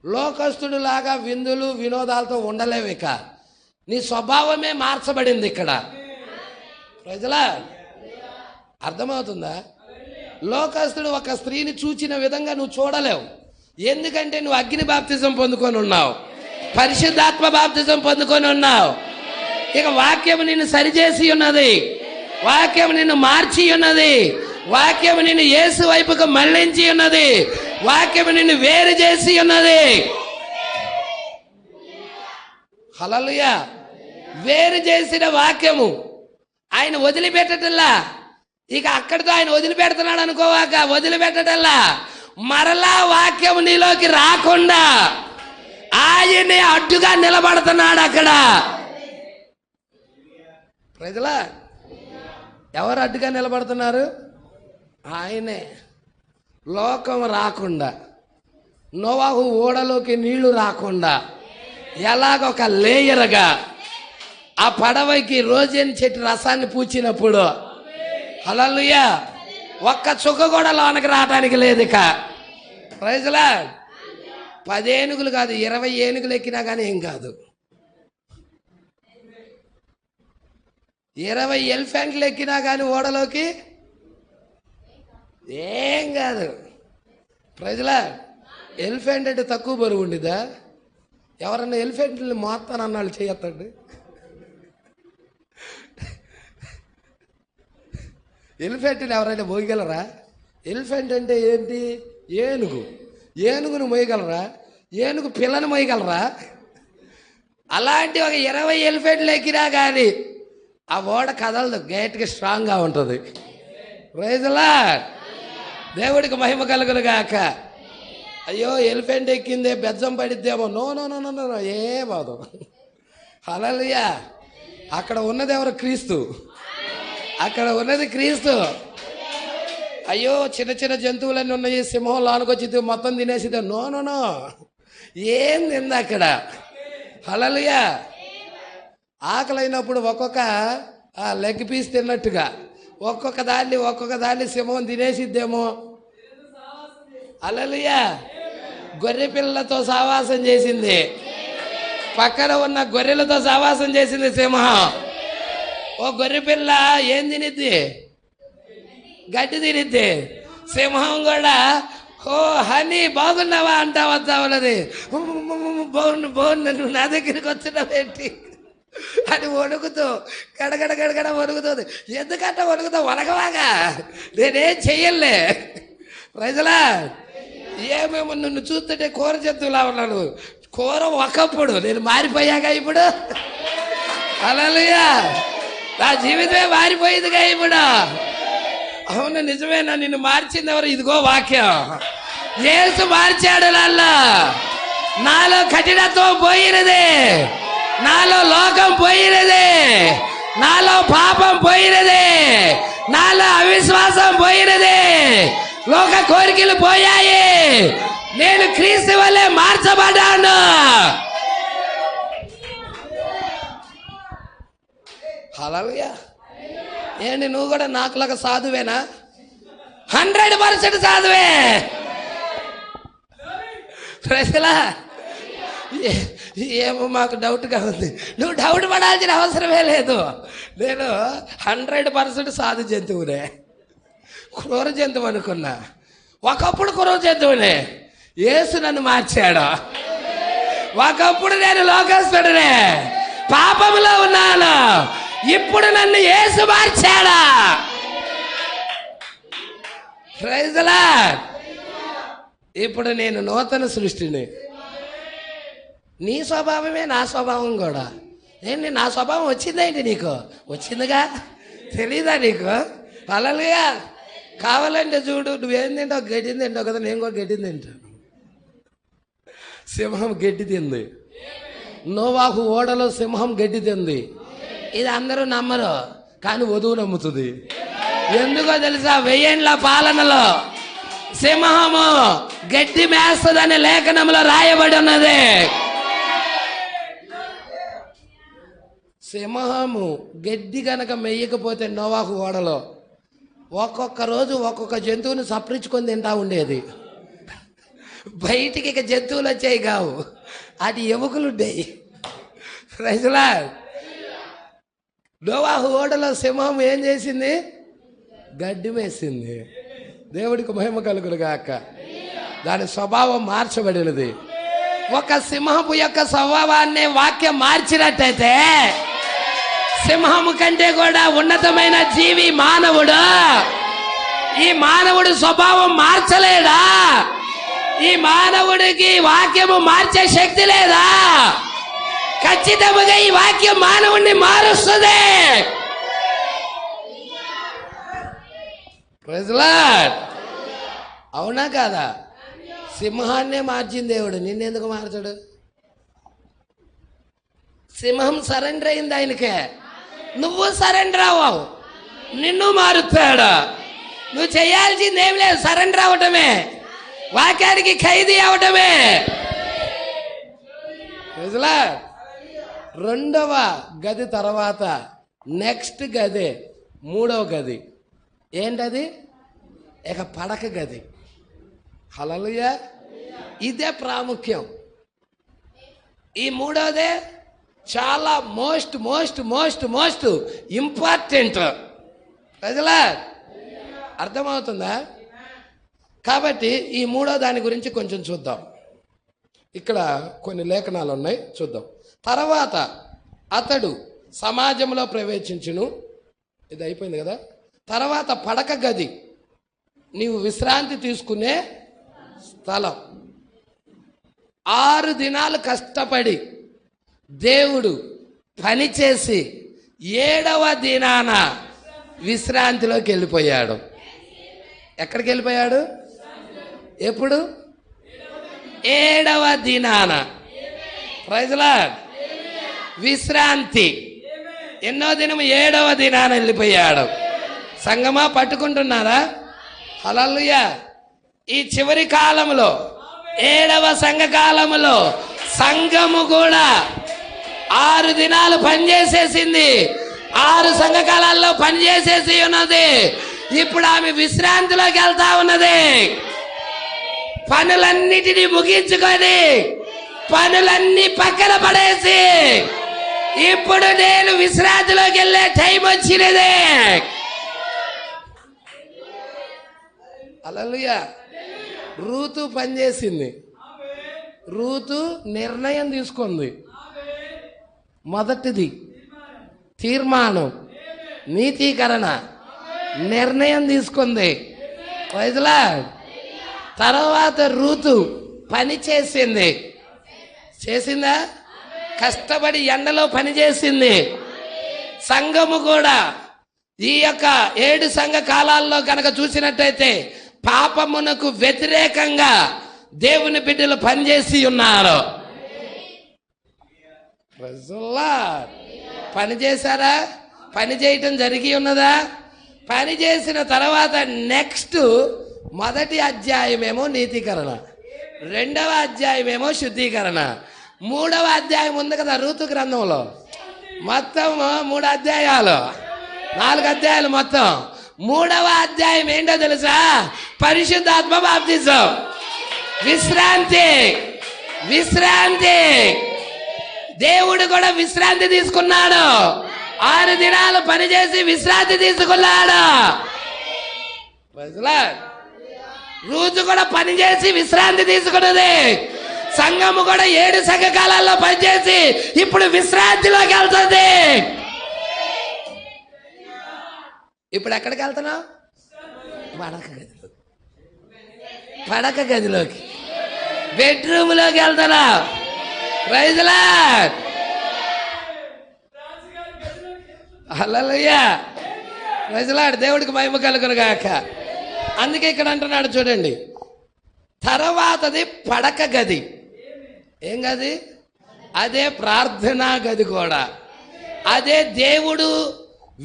లోకస్తుడిలాగా విందులు వినోదాలతో ఉండలేవిక. నీ స్వభావమే మార్చబడింది ఇక్కడ. ప్రజలా అర్థమవుతుందా? లోకస్తుడు ఒక స్త్రీని చూచిన విధంగా నువ్వు చూడలేవు. ఎందుకంటే నువ్వు అగ్ని బాప్తిజం పొందుకొని ఉన్నావు, పరిశుద్ధాత్మ బాప్తిజం పొందుకొని ఉన్నావు. ఇక వాక్యం నిన్ను సరిచేసి ఉన్నది, వాక్యం నిన్ను మార్చి ఉన్నది. వాక్యం నిన్ను యేసు వైపుకు మళ్లించి ఉన్నది. వాక్యం నిన్ను వేరు చేసి ఉన్నది. హల్లెలూయా. వేరు చేసిన వాక్యము ఆయన వదిలిపెట్టటల్లా. ఇక అక్కడితో ఆయన వదిలిపెడుతున్నాడు అనుకోవాక, వదిలిపెట్టటల్లా. మరలా వాక్యం నీలోకి రాకుండా ఆయనే అడ్డుగా నిలబడుతున్నాడు అక్కడ. ప్రజలా, ఎవరు అడ్డుగా నిలబడుతున్నారు? ఆయనే. లోకం రాకుండా, నోవాహు ఓడలోకి నీళ్లు రాకుండా ఎలాగొక లేయర్గా ఆ పడవకి రోజేని చెట్టు రసాన్ని పూచినప్పుడు, హల్లెలూయా, ఒక్క చుక్క కూడా లోనకి రావడానికి లేదు. ఇక ప్రైజ్లా 10 ఏనుగులు కాదు, 20 ఏనుగులు ఎక్కినా కానీ ఏం కాదు. 20 ఎలిఫెంట్లు ఎక్కినా కానీ ఓడలోకి ఏం కాదు. ప్రజలా, ఎలిఫెంట్ అంటే తక్కువ బరువు ఉండిదా? ఎవరన్నా ఎలిఫెంట్ని మోస్తానన్నాళ్ళు చేయొద్దండి. ఎలిఫెంట్ని ఎవరైనా మోయగలరా? ఎలిఫెంట్ అంటే ఏంటి? ఏనుగు. ఏనుగును మోయగలరా? ఏనుగు పిల్లని మోయగలరా? అలాంటి ఒక 20 ఎలిఫెంట్లు ఎక్కినా కానీ ఆ ఓడ కదలదు, గట్టిగా స్ట్రాంగ్గా ఉంటుంది. Praise the Lord. దేవుడికి మహిమ కలుగును గాక. అయ్యో ఎలిఫెంట్ ఎక్కిందే బెజ్జం పడిద్దేమో. No no no no no, ఏ బాదు. హల్లెలూయా. అక్కడ ఉన్నది ఎవరు? క్రీస్తు. అక్కడ ఉన్నది క్రీస్తు. అయ్యో చిన్న చిన్న జంతువులన్నీ ఉన్నాయి, సింహం లోనకొచ్చి మొత్తం తినేసిద్దే. నో నో నో, ఏం తింది అక్కడ. హల్లెలూయా. ఆకలైనప్పుడు ఒక్కొక్క లెగ్ పీస్ తిన్నట్టుగా ఒక్కొక్క దాన్ని సింహం తినేసిద్దేమో. హల్లెలూయా. గొర్రె పిల్లలతో సావాసం చేసింది, పక్కన ఉన్న గొర్రెలతో సావాసం చేసింది సింహం. ఓ గొర్రె పిల్ల ఏం తినిద్ది? గడ్డి తినిద్ది. సింహం కూడా ఓ హనీ బాగున్నావా అంటా వద్దా ఉన్నది. బాగున్నా నువ్వు నా దగ్గరికి వచ్చినావేంటి అని వణుకుతూ గడగడ వణుకుతుంది. ఎందుకంట వణుకుతా? వనకవాగా, నేనేం చెయ్యలే. ప్రజలా, ఏమేమో నిన్ను చూస్తుంటే కూర జంతువులా ఉన్నాను. కూర ఒకప్పుడు, నేను మారిపోయాగా ఇప్పుడు. హల్లెలూయా. నా జీవితమే మారిపోయిందిగా ఇప్పుడు. అవును నిజమేనా? నిన్ను మార్చింది ఎవరు? ఇదిగో వాక్యం. యేసు మార్చాడు నన్ను. నాలో కఠినత్వం పోయినది, నాలో లోకం పోయినది, నాలో పాపం పోయినది, నాలో అవిశ్వాసం పోయినది, లోక కోరికలు పోయాయి. నేను క్రీస్తు వల్లే మార్చబడ్డాను. హల్లెలూయా. ఏంటి నువ్వు కూడా నాకులాగా సాధువేనా? 100% సాధువే. ప్రజలా, ఏమో మాకు డౌట్గా ఉంది. నువ్వు డౌట్ పడాల్సిన అవసరమే లేదు. నేను 100% సాధు జంతువునే. క్రూర జంతువు అనుకున్నా, ఒకప్పుడు క్రూర జంతువునే. యేసు నన్ను మార్చాడు. ఒకప్పుడు నేను లోకస్తుడినే, పాపంలో ఉన్నాను. ఇప్పుడు నన్ను యేసు మార్చాడా. Praise the Lord. ఇప్పుడు నేను నూతన సృష్టిని. నీ స్వభావమే నా స్వభావం కూడా. ఏంటి నా స్వభావం వచ్చిందేంటి నీకు? వచ్చిందిగా, తెలీదా నీకు? హల్లెలూయా. కావాలంటే చూడు, నువ్వేం తింటావు? గడ్డి తింటావు కదా, నేను కూడా గడ్డి తింటాను. సింహం గడ్డి తింది. నోవాహు ఓడలో సింహం గడ్డి తింది. ఇది అందరూ నమ్మరు, కానీ వధువు నమ్ముతుంది. ఎందుకో తెలుసా? 1000 ఏళ్ల పాలనలో సింహము గడ్డి మేస్తదని లేఖనంలో రాయబడి ఉన్నది. సింహము గడ్డి గనక మెయ్యకపోతే నోవాహు ఓడలో ఒక్కొక్క రోజు ఒక్కొక్క జంతువుని సపరించుకొని తింటా ఉండేది. బయటికి ఇక జంతువులు వచ్చాయి కావు, అది ఎముకలు ఉండేవి. Praise the Lord. నోవాహు ఓడలో సింహం ఏం చేసింది? గడ్డి మేసింది. దేవుడికి మహిమ కలుగును గాక. దాని స్వభావం మార్చబడినది. ఒక సింహపు యొక్క స్వభావాన్ని వాక్యం మార్చినట్టయితే, సింహము కంటే కూడా ఉన్నతమైన జీవి మానవుడు. ఈ మానవుడి స్వభావం మార్చలేదా? ఈ మానవుడికి వాక్యము మార్చే శక్తి లేదా? ఖచ్చితంగా ఈ వాక్యం మానవుడిని మారుస్తుంది. Praise Lord. అవునా కాదా? సింహాన్నే మార్చిన దేవుడు నిన్నెందుకు మార్చడు? సింహం సరెండర్ అయింది ఆయనకే, నువ్వు సరెండర్ అవ్వవు, నిన్ను మారుతాడు. నువ్వు చేయాల్సింది ఏం లేదు, సరెండర్ అవటమే, వాక్యానికి ఖైదీ అవటమే. రెండవ గది తర్వాత నెక్స్ట్ గది, మూడవ గది ఏంటది? ఇక పడక గది. హల్లెలూయా. ఇదే ప్రాముఖ్యం. ఈ మూడవదే చాలా most most most most important. ప్రజలా అర్థమవుతుందా? కాబట్టి ఈ మూడో దాని గురించి కొంచెం చూద్దాం. ఇక్కడ కొన్ని లేఖనాలు ఉన్నాయి, చూద్దాం. తర్వాత అతడు సమాజంలో ప్రవేశించును. ఇది అయిపోయింది కదా. తర్వాత పడక గది, నీవు విశ్రాంతి తీసుకునే స్థలం. 6 దినాలు కష్టపడి దేవుడు పనిచేసి 7వ దినాన విశ్రాంతిలోకి వెళ్ళిపోయాడు. ఎక్కడికి వెళ్ళిపోయాడు? ఎప్పుడు? 7వ దినాన. Praise Lord. విశ్రాంతి. ఎన్నో దినము? 7వ దినాన వెళ్ళిపోయాడు. సంగమా పట్టుకుంటున్నారా? హల్లెలూయా. ఈ చివరి కాలంలో 7వ సంఘకాలములో సంఘము కూడా 6 దినాలు పనిచేసేసింది. 6 సంఘకాలాల్లో పనిచేసేసి ఉన్నది. ఇప్పుడు ఆమె విశ్రాంతిలోకి వెళ్తా ఉన్నది. పనులన్నిటినీ ముగించుకొని పనులన్నీ పక్కన పడేసి ఇప్పుడు నేను విశ్రాంతిలోకి వెళ్ళే టైం వచ్చినది. హల్లెలూయా. రూతు పనిచేసింది. రూతు నిర్ణయం తీసుకుంది. మొదటిది తీర్మానం, నీతీకరణ, నిర్ణయం తీసుకుంది. Praise Lord. తర్వాత రూతు పని చేసింది. చేసిందా? కష్టపడి ఎండలో పని చేసింది. సంఘము కూడా ఈ యొక్క 7 సంఘ కాలాల్లో కనుక చూసినట్టయితే పాపమునకు వ్యతిరేకంగా దేవుని బిడ్డలు పనిచేసి ఉన్నారు. పని చేశారా? పని చేయటం జరిగి ఉన్నదా? పని చేసిన తర్వాత నెక్స్ట్ మొదటి అధ్యాయమేమో నీతీకరణ, 2వ అధ్యాయమేమో శుద్ధీకరణ, 3వ అధ్యాయం ఉంది కదా రూతు గ్రంథంలో. మొత్తం 3 అధ్యాయాలు, 4 అధ్యాయాలు మొత్తం. 3వ అధ్యాయం ఏంటో తెలుసా? పరిశుద్ధాత్మ బాప్తిజం. విశ్రాంతి. విశ్రాంతి. దేవుడు కూడా విశ్రాంతి తీసుకున్నాడు. 6 దినాలు పనిచేసి విశ్రాంతి తీసుకున్నాడు. రూతు కూడా పనిచేసి విశ్రాంతి తీసుకున్నది. సంఘము కూడా 7 సంఘ కాలాల్లో పనిచేసి ఇప్పుడు విశ్రాంతిలోకి వెళ్తుంది. ఇప్పుడు ఎక్కడికి వెళ్తున్నావు? పడక గదిలోకి. పడక గదిలోకి, బెడ్రూమ్లోకి వెళ్తున్నావు. Praise Lord. Hallelujah. Praise Lord. దేవుడికి మహిమ కలుగును గాక. అందుకే ఇక్కడ అంటున్నాడు చూడండి, తర్వాతది పడక గది. ఏం గది? అదే ప్రార్థనా గది కూడా. అదే దేవుడు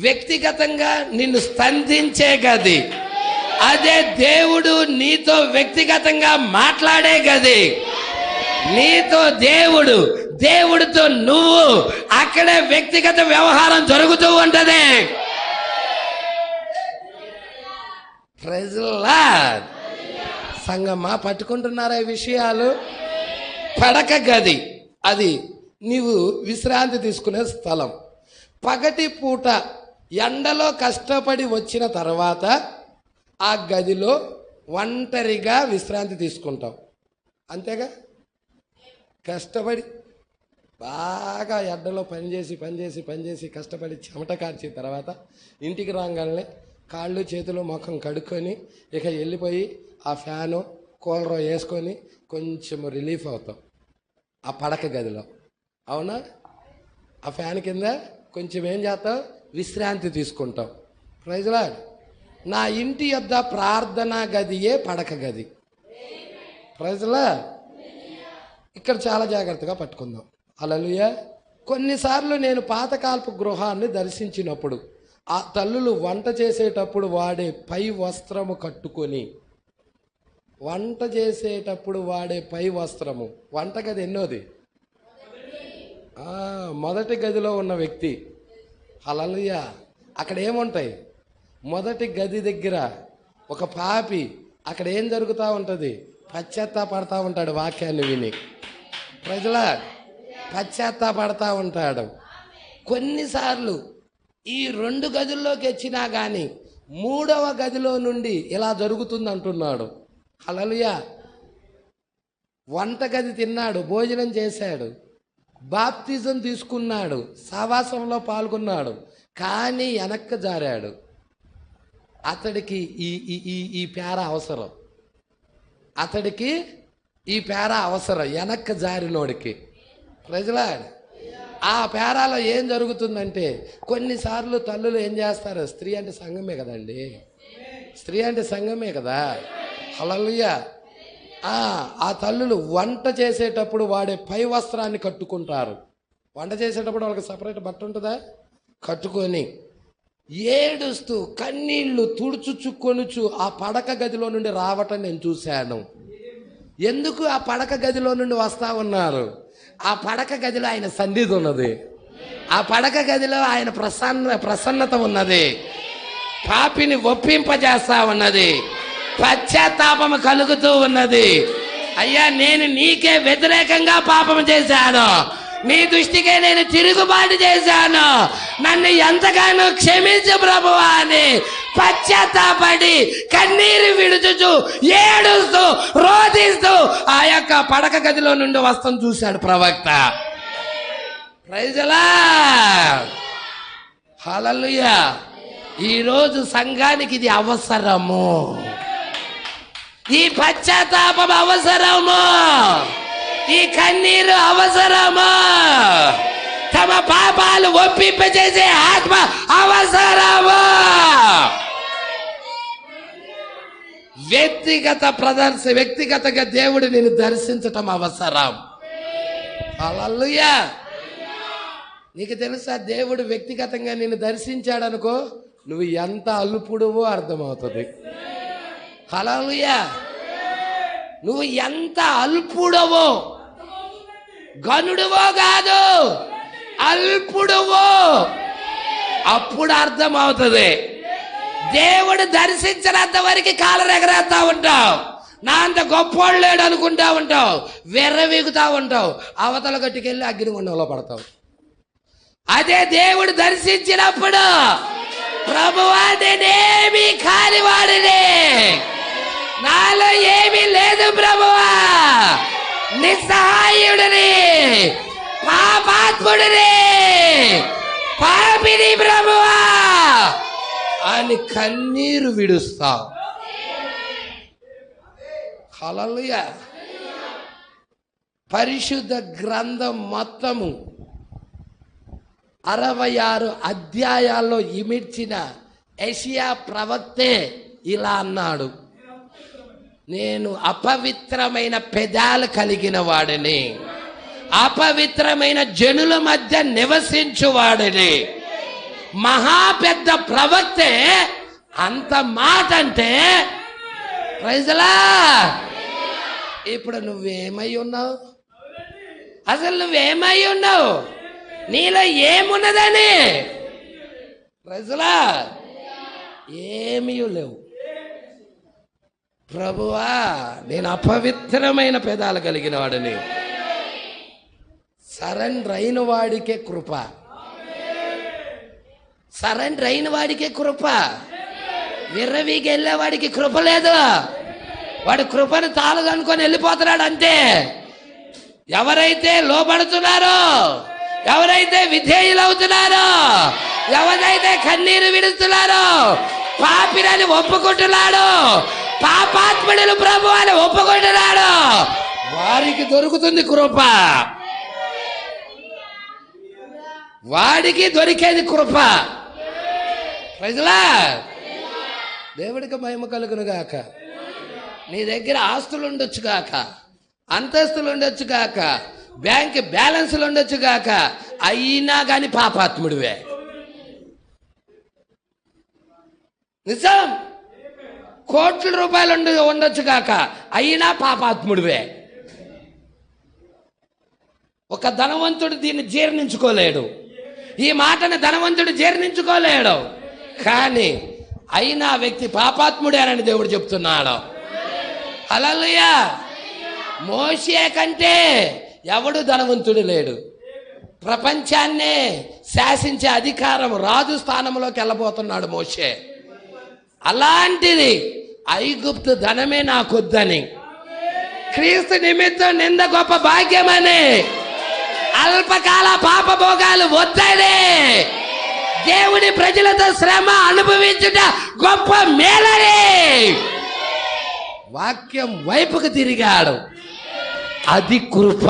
వ్యక్తిగతంగా నిన్ను స్పందించే గది. అదే దేవుడు నీతో వ్యక్తిగతంగా మాట్లాడే గది. నీతో దేవుడు, దేవుడితో నువ్వు, అక్కడే వ్యక్తిగత వ్యవహారం జరుగుతూ ఉంటది. Praise Lord. సంగమా పట్టుకుంటున్నారా ఈ విషయాలు? పడక గది అది నీవు విశ్రాంతి తీసుకునే స్థలం. పగటి పూట ఎండలో కష్టపడి వచ్చిన తర్వాత ఆ గదిలో ఒంటరిగా విశ్రాంతి తీసుకుంటాం. అంతేగా? కష్టపడి బాగా ఎండలో పనిచేసి కష్టపడి చెమట కార్చిన తర్వాత ఇంటికి రాగానే కాళ్ళు చేతులు ముఖం కడుక్కొని ఇక వెళ్ళిపోయి ఆ ఫ్యాను కూలర్ వేసుకొని కొంచెం రిలీఫ్ అవుతాం ఆ పడక గదిలో. అవునా? ఆ ఫ్యాన్ కింద కొంచెం ఏం చేస్తాం, విశ్రాంతి తీసుకుంటాం. Praise Lord. నా ఇంటి యొద్ద ప్రార్థనా గదియే పడక గది. Praise Lord. ఇక్కడ చాలా జాగ్రత్తగా పట్టుకుందాం. హల్లెలూయా. కొన్నిసార్లు నేను పాతకాలపు గృహాన్ని దర్శించినప్పుడు ఆ తల్లులు వంట చేసేటప్పుడు వాడే పై వస్త్రము కట్టుకొని, వంట చేసేటప్పుడు వాడే పై వస్త్రము, వంటగది ఎన్నోది? మొదటి గదిలో ఉన్న వ్యక్తి. హల్లెలూయా. అక్కడ ఏముంటాయి? మొదటి గది దగ్గర ఒక పాపి, అక్కడ ఏం జరుగుతూ ఉంటుంది? పశ్చాత్తాపడతా ఉంటాడు వాక్యాన్ని విని. ప్రజల పశ్చాత్తాపడతా ఉంటాడు. కొన్నిసార్లు ఈ 2 గదుల్లోకి వచ్చినా కానీ 3వ గదిలో నుండి ఇలా జరుగుతుంది అంటున్నాడు. హల్లెలూయా. వంటగది తిన్నాడు, భోజనం చేశాడు, బాప్తిజం తీసుకున్నాడు, సహవాసంలో పాల్గొన్నాడు, కానీ వెనక్కి జారాడు. అతడికి ఈ పేర అవసరం. అతడికి ఈ పేర అవసరం, వెనక్కి జారినోడికి. ప్రజలాడు. ఆ పేరాలో ఏం జరుగుతుందంటే కొన్నిసార్లు తల్లులు ఏం చేస్తారు? స్త్రీ అంటే సంఘమే కదండి, స్త్రీ అంటే సంఘమే కదా. హల్లెలూయా. ఆ తల్లులు వంట చేసేటప్పుడు వాడే పై వస్త్రాన్ని కట్టుకుంటారు. వంట చేసేటప్పుడు వాళ్ళకి సపరేట్ బట్ట ఉంటుందా? కట్టుకొని ఏడుస్తూ కన్నీళ్లు తుడుచుకొనుచు ఆ పడక గదిలో నుండి రావటం నేను చూశాను. ఎందుకు ఆ పడక గదిలో నుండి వస్తా ఉన్నారు? ఆ పడక గదిలో ఆయన సన్నిధి ఉన్నది. ఆ పడక గదిలో ఆయన ప్రసన్నత ఉన్నది. పాపిని ఒప్పింపజేస్తా ఉన్నది. పశ్చాత్తాపము కలుగుతూ ఉన్నది. అయ్యా, నేను నీకే వ్యతిరేకంగా పాపం చేశాను, నీ దృష్టికే నేను తిరుగుబాటు చేశాను, నన్ను ఎంతగానో క్షమించు ప్రభువా అని పశ్చాత్తాపడి కన్నీరు విడుచుచు ఏడుస్తూ రోధిస్తూ ఆ యొక్క పడక గదిలో నుండి వస్తం చూశాడు ప్రవక్త. Praise the Lord. హల్లెలూయా. ఈరోజు సంఘానికి ఇది అవసరము. ఈ పశ్చాత్తాపం అవసరము. ఈ కన్నీరు అవసరము. తమ పాపాలు ఒప్పింపజేసే ఆత్మ అవసరము. వ్యక్తిగతంగా దేవుడు నిన్ను దర్శించటం అవసరం. హల్లెలూయా. నీకు తెలుసా, దేవుడు వ్యక్తిగతంగా నిన్ను దర్శించాడనుకో, నువ్వు ఎంత అల్పుడువో అర్థమవుతుంది. హల్లెలూయా. నువ్వు ఎంత అల్పుడవో, గనుడువో కాదు, అల్పుడువో, అప్పుడు అర్థమవుతుంది. దేవుడు దర్శించినంత వరకు కాలర్ ఎగరేస్తా ఉంటావు, నా అంత గొప్పోళ్ళు లేడు అనుకుంటా ఉంటావు, వెర్రవీగుతా ఉంటావు, అవతల గట్టుకెళ్ళి అగ్నిగుండంలో పడతావు. అదే దేవుడు దర్శించినప్పుడు, ప్రభువా నేనేమి కానివాడిని, నాలో ఏమీ లేదు ప్రభువా, నిస్సహాయుడిని, పాపాత్ముడిని, పాపిని ప్రభువా అని కన్నీరు విడుస్తావు. హల్లెలూయా. పరిశుద్ధ గ్రంథం మొత్తము 66 అధ్యాయాల్లో ఇమిడ్చిన యెషయా ప్రవక్తే ఇలా అన్నాడు, నేను అపవిత్రమైన పెదాలు కలిగిన వాడిని, అపవిత్రమైన జనుల మధ్య నివసించువాడిని. మహా పెద్ద ప్రవక్తే అంత మాట అంటే, ప్రైజ్ ది లార్డ్. ఇప్పుడు నువ్వేమై ఉన్నావు? అసలు నువ్వేమై ఉన్నావు? నీలో ఏమున్నదని? Praise the lord. ఏమీ లేవు. ప్రభువా నేను అపవిత్రమైన పెదాలు కలిగిన వాడిని. సరెండర్ అయిన వాడికే కృప, సరెండర్ అయిన వాడికే కృప. విర్రవీకి వెళ్ళేవాడికి కృప లేదు. వాడు కృపను తాళదనుకొని వెళ్ళిపోతున్నాడు అంతే. ఎవరైతే లోబడుతున్నారో, ఎవరైతే విధేయులవుతున్నారో, ఎవరైతే కన్నీరు విడుస్తున్నారో, పాపిరని ఒప్పుకుంటున్నాడు, పాపాత్ముడులు ప్రభు అని ఒప్పుకుంటున్నాడు, వారికి దొరుకుతుంది కృప. వాడికి దొరికేది కృప. ప్రజలా దేవుడికి మహిమ కలుగును గాక. నీ దగ్గర ఆస్తులు ఉండొచ్చు గాక, అంతస్తులు ఉండొచ్చు గాక, బ్యాంక్ బ్యాలెన్స్లు ఉండొచ్చు గాక, అయినా కానీ పాపాత్ముడివే. నిజం. కోట్ల రూపాయలు ఉండొచ్చు గాక, అయినా పాపాత్ముడివే. ఒక ధనవంతుడు దీన్ని జీర్ణించుకోలేడు, ఈ మాటను ధనవంతుడు జీర్ణించుకోలేడు, కానీ అయినా వ్యక్తి పాపాత్ముడే అని దేవుడు చెప్తున్నాడు. హల్లెలూయా. మోషే కంటే ఎవడు ధనవంతుడు లేడు. ప్రపంచాన్నే శాసించే అధికారం, రాజు స్థానంలోకి వెళ్ళబోతున్నాడు మోషే. అలాంటిది ఐగుప్తు ధనమే నాకొద్దని, క్రీస్తు నిమిత్తం నింద గొప్ప భాగ్యమని, అల్పకాల పాపభోగాలు వద్దని, దేవుడి ప్రజలతో శ్రమ అనుభవించుట గొప్ప మేలని వాక్యం వైపుకు తిరిగాడు. అది కృప,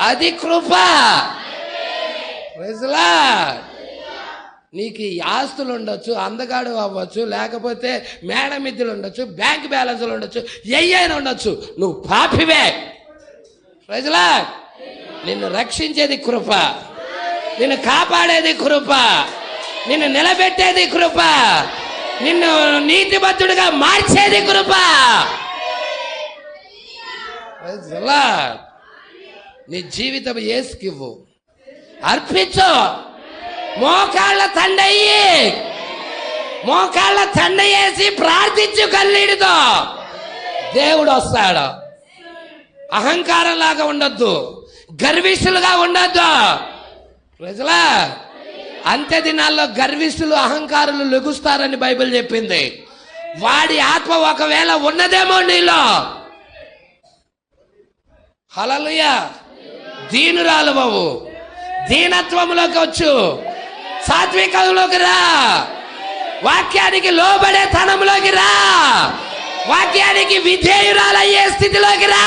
అది కృప. ప్రజలా నీకు ఈ ఆస్తులు ఉండొచ్చు, అందగాడు అవ్వచ్చు, లేకపోతే మేడ మిద్దెలు ఉండొచ్చు, బ్యాంక్ బ్యాలెన్స్లు ఉండొచ్చు, ఏయైనా ఉండొచ్చు, నువ్వు పాపివే. ప్రజలా నిన్ను రక్షించేది కృప, నిన్ను కాపాడేది కృప, నిన్ను నిలబెట్టేది కృప, నిన్ను నీతిమంతుడిగా మార్చేది కృప. నీ జీవితం యేసుకివ్వు, అర్పించు. మోకాళ్ళ తండయ్యి, మోకాళ్ళ తండయేసి ప్రార్థించు కన్నీటితో, దేవుడు వస్తాడు. అహంకారంలాగా ఉండొద్దు, గర్విష్ఠులుగా ఉండొద్దు. ప్రజలా అంత్య దినాల్లో గర్విష్ఠులు, అహంకారులు లెగుస్తారని బైబిల్ చెప్పింది. వాడి ఆత్మ ఒకవేళ ఉన్నదేమో నీలో. హల్లెలూయా. దీనురాలు బాబు, దీనత్వంలోకి వచ్చు, సాత్వికంలోకి రా, వాక్యానికి లోబడే తనంలోకి రా, వాక్యానికి విధేయురాలయ్యే స్థితిలోకి రా.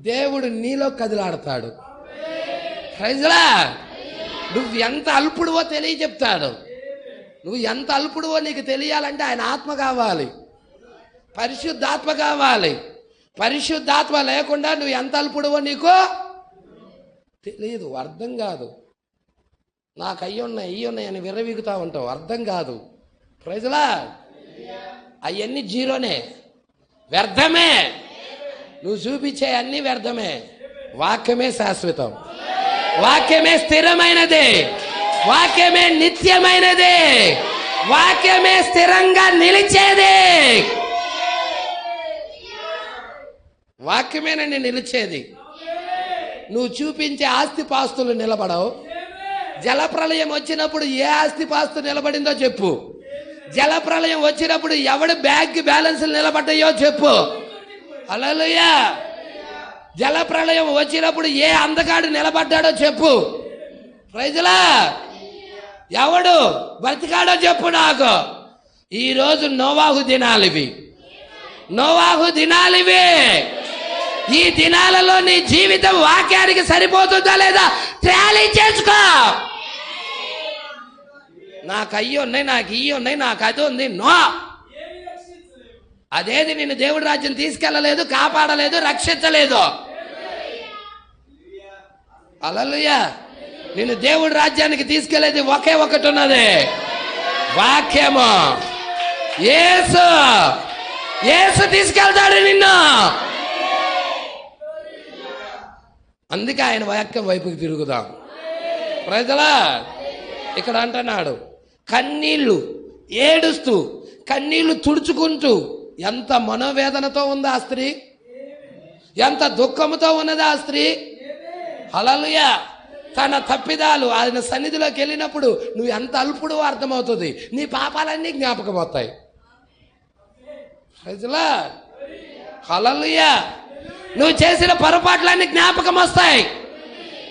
దేవుడు నీలో కదిలాడతాడు. ప్రైజ్లా. నువ్వు ఎంత అల్పుడువో తెలియచెప్తాడు. నువ్వు ఎంత అల్పుడువో నీకు తెలియాలంటే ఆయన ఆత్మ కావాలి, పరిశుద్ధాత్మ కావాలి. పరిశుద్ధాత్మ లేకుండా నువ్వు ఎంత అల్పుడువో నీకు తెలియదు, అర్థం కాదు. నాకు అయ్యున్నాయి ఇయ్యున్నాయి అని విర్రవీగుతా ఉంటావు, అర్థం కాదు. ప్రజలా అవన్నీ జీరోనే, వ్యర్థమే. నువ్వు చూపించే అన్ని వ్యర్థమే. వాక్యమే శాశ్వతం, వాక్యమే స్థిరమైనది, వాక్యమే నిత్యమైనది, వాక్యమే స్థిరంగా నిలిచేది. వాక్యమేనండి నిలిచేది. నువ్వు చూపించే ఆస్తిపాస్తులు నిలబడవు. జలప్రళయం వచ్చినప్పుడు ఏ ఆస్తిపాస్తు నిలబడిందో చెప్పు. జలప్రళయం వచ్చినప్పుడు ఎవడు బ్యాంక్ బ్యాలెన్స్ నిలబడ్డాయో చెప్పు. హల్లెలూయా. జలప్రళయం వచ్చినప్పుడు ఏ అందగాడు నిలబడ్డాడో చెప్పు. ప్రైజ్లా. ఎవడు బ్రతికాడో చెప్పు నాకు. ఈరోజు నోవాహు దినాలివి, నోవాహు దినాలివి. ఈ దినాలలో నీ జీవితం వాక్యానికి సరిపోతుందా లేదా ట్రాలీ చేసుకో. నాకు అయ్యి ఉన్నాయి, నాకు ఇవి ఉన్నాయి, నాకు అది ఉంది. నో, అదేది నిన్ను దేవుడి రాజ్యం తీసుకెళ్ళలేదు, కాపాడలేదు, రక్షించలేదు. హల్లెలూయా. నిన్ను దేవుడి రాజ్యానికి తీసుకెళ్లేది ఒకే ఒకటి ఉన్నది, వాక్యము. యేసు, యేసు తీసుకెళ్తాడు నిన్ను. అందుకే ఆయన వాక్యం వైపుకి తిరుగుదాం. ప్రజలా ఇక్కడ అంటున్నాడు, కన్నీళ్లు ఏడుస్తూ, కన్నీళ్లు తుడుచుకుంటూ. ఎంత మనోవేదనతో ఉంది ఆ స్త్రీ, ఎంత దుఃఖంతో ఉన్నది ఆ స్త్రీ. హల్లెలూయా. తన తప్పిదాలు ఆయన సన్నిధిలోకి వెళ్ళినప్పుడు నువ్వు ఎంత అల్పుడు అర్థమవుతుంది. నీ పాపాలన్నీ జ్ఞాపకం అవుతాయి. ప్రజలా. హల్లెలూయా. నువ్వు చేసిన పొరపాట్లన్నీ జ్ఞాపకం వస్తాయి.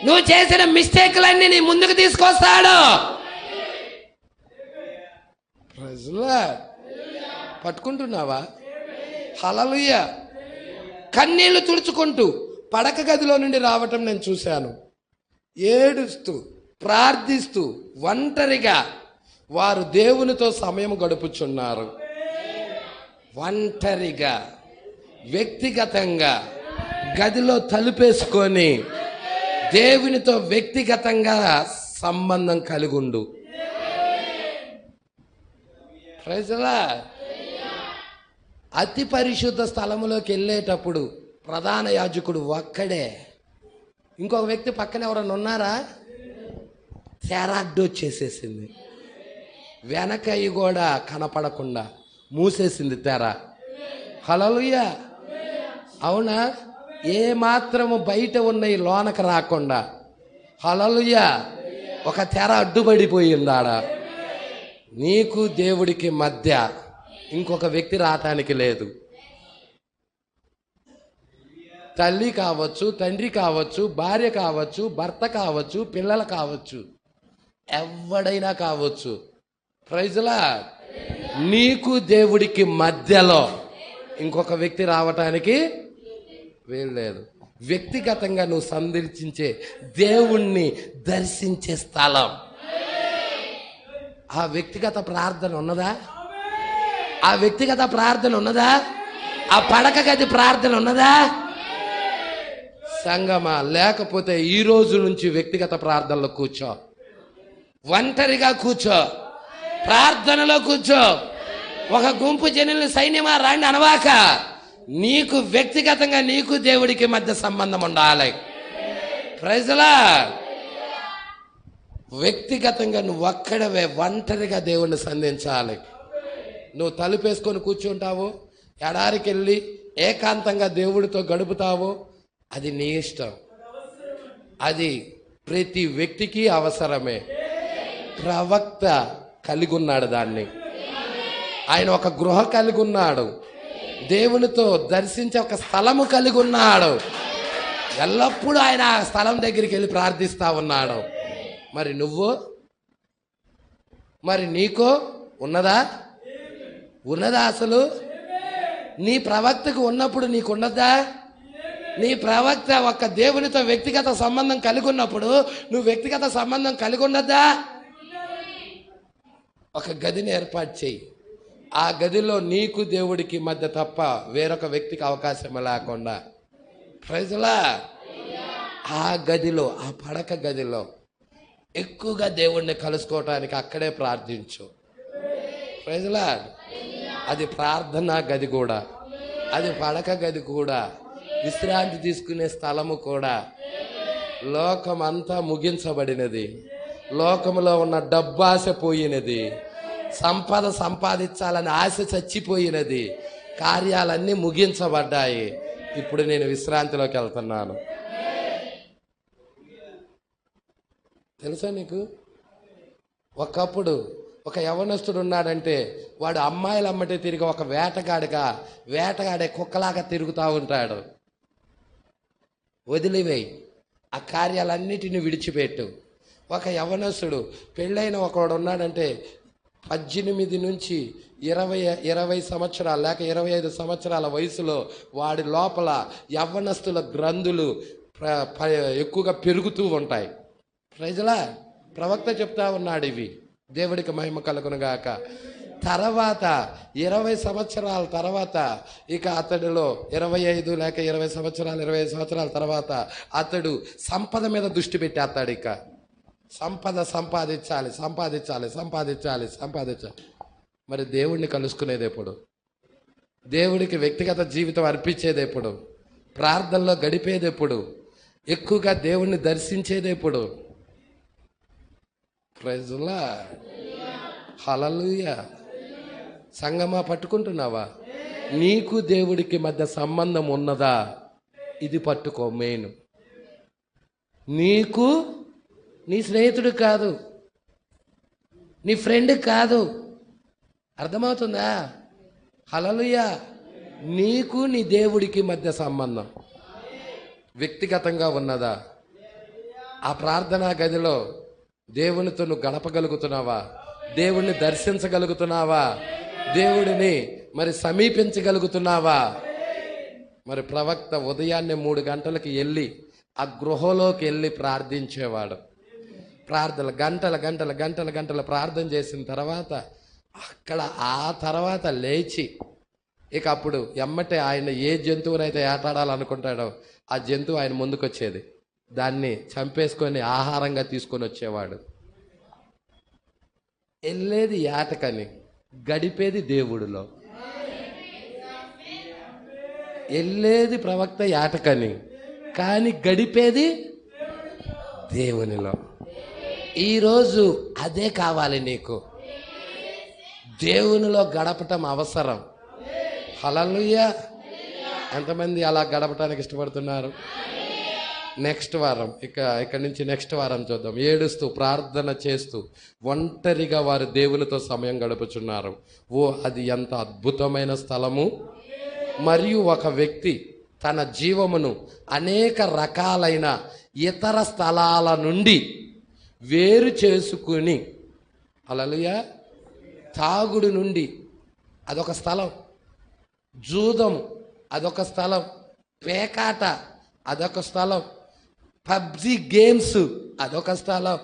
నువ్వు చేసిన మిస్టేక్లన్నీ నీ ముందుకు తీసుకొస్తాడు. పట్టుకుంటున్నావా? హల్లెలూయా. కన్నీళ్లు తుడుచుకుంటూ పడక గదిలో నుండి రావటం నేను చూశాను. ఏడుస్తూ ప్రార్థిస్తూ ఒంటరిగా వారు దేవునితో సమయం గడుపుచున్నారు. ఒంటరిగా వ్యక్తిగతంగా గదిలో తలుపేసుకొని దేవునితో వ్యక్తిగతంగా సంబంధం కలిగుండు. ప్రైజ్లా. అతి పరిశుద్ధ స్థలములోకి వెళ్ళేటప్పుడు ప్రధాన యాజకుడు ఒక్కడే. ఇంకొక వ్యక్తి పక్కన ఎవరన్నా ఉన్నారా? తెర అడ్డొచ్చేసేసింది. వెనకయ్యి కూడా కనపడకుండా మూసేసింది తెర. హల్లెలూయా. అవునా? ఏ మాత్రము బయట ఉన్నాయి లోనకు రాకుండా. హల్లెలూయా. ఒక తెర అడ్డుపడిపోయిందాడ. నీకు దేవుడికి మధ్య ఇంకొక వ్యక్తి రావటానికి లేదు. తల్లి కావచ్చు, తండ్రి కావచ్చు, భార్య కావచ్చు, భర్త కావచ్చు, పిల్లలు కావచ్చు, ఎవడైనా కావచ్చు. ప్రైజ్లా. నీకు దేవుడికి మధ్యలో ఇంకొక వ్యక్తి రావటానికి వీల్లేదు. వ్యక్తిగతంగా నువ్వు సందర్శించే దేవుణ్ణి దర్శించే స్థలం. ఆ వ్యక్తిగత ప్రార్థన ఉన్నదా? ఆ వ్యక్తిగత ప్రార్థన ఉన్నదా? ఆ పడక గది ప్రార్థన ఉన్నదా? సంగమా, లేకపోతే ఈ రోజు నుంచి వ్యక్తిగత ప్రార్థనలో కూర్చో. ఒంటరిగా కూర్చో, ప్రార్థనలో కూర్చో. ఒక గుంపు జనులు సైన్యమా రాండి అనవాక. నీకు వ్యక్తిగతంగా నీకు దేవుడికి మధ్య సంబంధం ఉండాలి. ప్రైజ్లా. వ్యక్తిగతంగా నువ్వు ఒక్కడవే ఒంటరిగా దేవుణ్ణి సంధించాలి. నువ్వు తలుపేసుకొని కూర్చుంటావు, ఎడారికి వెళ్ళి ఏకాంతంగా దేవుడితో గడుపుతావు, అది నీ ఇష్టం. అది ప్రతి వ్యక్తికి అవసరమే. ప్రవక్త కలిగి ఉన్నాడు దాన్ని. ఆయన ఒక గృహ కలిగి ఉన్నాడు. దేవునితో దర్శించే ఒక స్థలము కలిగి ఉన్నాడు. ఎల్లప్పుడూ ఆయన ఆ స్థలం దగ్గరికి వెళ్ళి ప్రార్థిస్తా ఉన్నాడు. మరి నువ్వు, మరి నీకో ఉన్నదా? ఉన్నదా? అసలు నీ ప్రవక్తకు ఉన్నప్పుడు నీకు ఉన్నదా? నీ ప్రవక్త ఒక దేవునితో వ్యక్తిగత సంబంధం కలిగి ఉన్నప్పుడు నువ్వు వ్యక్తిగత సంబంధం కలిగి ఉన్నదా? ఒక గదిని ఏర్పాటు చేయి. ఆ గదిలో నీకు దేవుడికి మధ్య తప్ప వేరొక వ్యక్తికి అవకాశం లేకుండా. ప్రైజ్లా. ఆ గదిలో, ఆ పడక గదిలో ఎక్కువగా దేవుణ్ణి కలుసుకోవటానికి అక్కడే ప్రార్థించు. ప్రైజ్లా. అది ప్రార్థనా గది కూడా, అది పడక గది కూడా, విశ్రాంతి తీసుకునే స్థలము కూడా. లోకం అంతా ముగించబడినది. లోకములో ఉన్న డబ్బాశ పోయినది. సంపద సంపాదించాలని ఆశ చచ్చిపోయినది. కార్యాలన్నీ ముగించబడ్డాయి. ఇప్పుడు నేను విశ్రాంతిలోకి వెళ్తున్నాను. తెలుసా నీకు? ఒకప్పుడు ఒక యవనస్తుడు ఉన్నాడంటే వాడు అమ్మాయిలు అమ్మటే తిరిగి ఒక వేటగాడే కుక్కలాగా తిరుగుతూ ఉంటాడు. వదిలివేయి, ఆ కార్యాలన్నిటిని విడిచిపెట్టు. ఒక యవనస్తుడు, పెళ్ళైన ఒకడు ఉన్నాడంటే 18 నుంచి 20 సంవత్సరాలు లేక 25 సంవత్సరాల వయసులో వాడి లోపల యవ్వనస్తుల గ్రంథులు ఎక్కువగా పెరుగుతూ ఉంటాయి. ప్రజలా. ప్రవక్త చెప్తా ఉన్నాడు ఇవి. దేవుడికి మహిమ కలుగునుగాక. తర్వాత 20 సంవత్సరాల తర్వాత ఇక అతడిలో 25 లేక 20 సంవత్సరాలు 25 సంవత్సరాల తర్వాత అతడు సంపద మీద దృష్టి పెట్టేస్తాడు. ఇక సంపద సంపాదించాలి. మరి దేవుణ్ణి కలుసుకునేది ఎప్పుడు? దేవుడికి వ్యక్తిగత జీవితం అర్పించేది ఎప్పుడు? ప్రార్థనలో గడిపేది ఎప్పుడు? ఎక్కువగా దేవుణ్ణి దర్శించేది ఎప్పుడు? ప్రైజ్లా. హల్లెలూయా. సంగమా, పట్టుకుంటున్నావా? నీకు దేవుడికి మధ్య సంబంధం ఉన్నదా? ఇది పట్టుకో. మెయిన్ నీకు నీ స్నేహితుడు కాదు, నీ ఫ్రెండ్ కాదు. అర్థమవుతుందా? హల్లెలూయా. నీకు నీ దేవుడికి మధ్య సంబంధం వ్యక్తిగతంగా ఉన్నదా? ఆ ప్రార్థనా గదిలో దేవునితో నువ్వు గడపగలుగుతున్నావా? దేవుణ్ణి దర్శించగలుగుతున్నావా? దేవుడిని మరి సమీపించగలుగుతున్నావా? మరి ప్రవక్త ఉదయాన్నే 3 గంటలకి వెళ్ళి ఆ గృహలోకి వెళ్ళి ప్రార్థించేవాడు. ప్రార్థన గంటల ప్రార్థన చేసిన తర్వాత అక్కడ ఆ తర్వాత లేచి ఇక అప్పుడు ఎమ్మటే ఆయన ఏ జంతువునైతే ఏటాడాలనుకుంటాడో ఆ జంతువు ఆయన ముందుకు వచ్చేది. దాన్ని చంపేసుకొని ఆహారంగా తీసుకొని వచ్చేవాడు. వెళ్ళేది ఏటకని, గడిపేది దేవుడిలో. వెళ్ళేది ప్రవక్త ఏటకని, కానీ గడిపేది దేవునిలో. ఈరోజు అదే కావాలి నీకు. దేవునిలో గడపటం అవసరం. హల్లెలూయా. ఎంతమంది అలా గడపటానికి ఇష్టపడుతున్నారు? నెక్స్ట్ వారం ఇక్కడి నుంచి నెక్స్ట్ వారం చూద్దాం. ఏడుస్తూ ప్రార్థన చేస్తూ ఒంటరిగా వారు దేవునితో సమయం గడుపుచున్నారు. అది ఎంత అద్భుతమైన స్థలము. మరియు ఒక వ్యక్తి తన జీవమును అనేక రకాలైన ఇతర స్థలాల నుండి వేరు చేసుకుని, హల్లెలూయా, తాగుడు నుండి అదొక స్థలం, జూదము అదొక స్థలం, పేకాట అదొక స్థలం, పబ్జి గేమ్స్ అదొక స్థలం,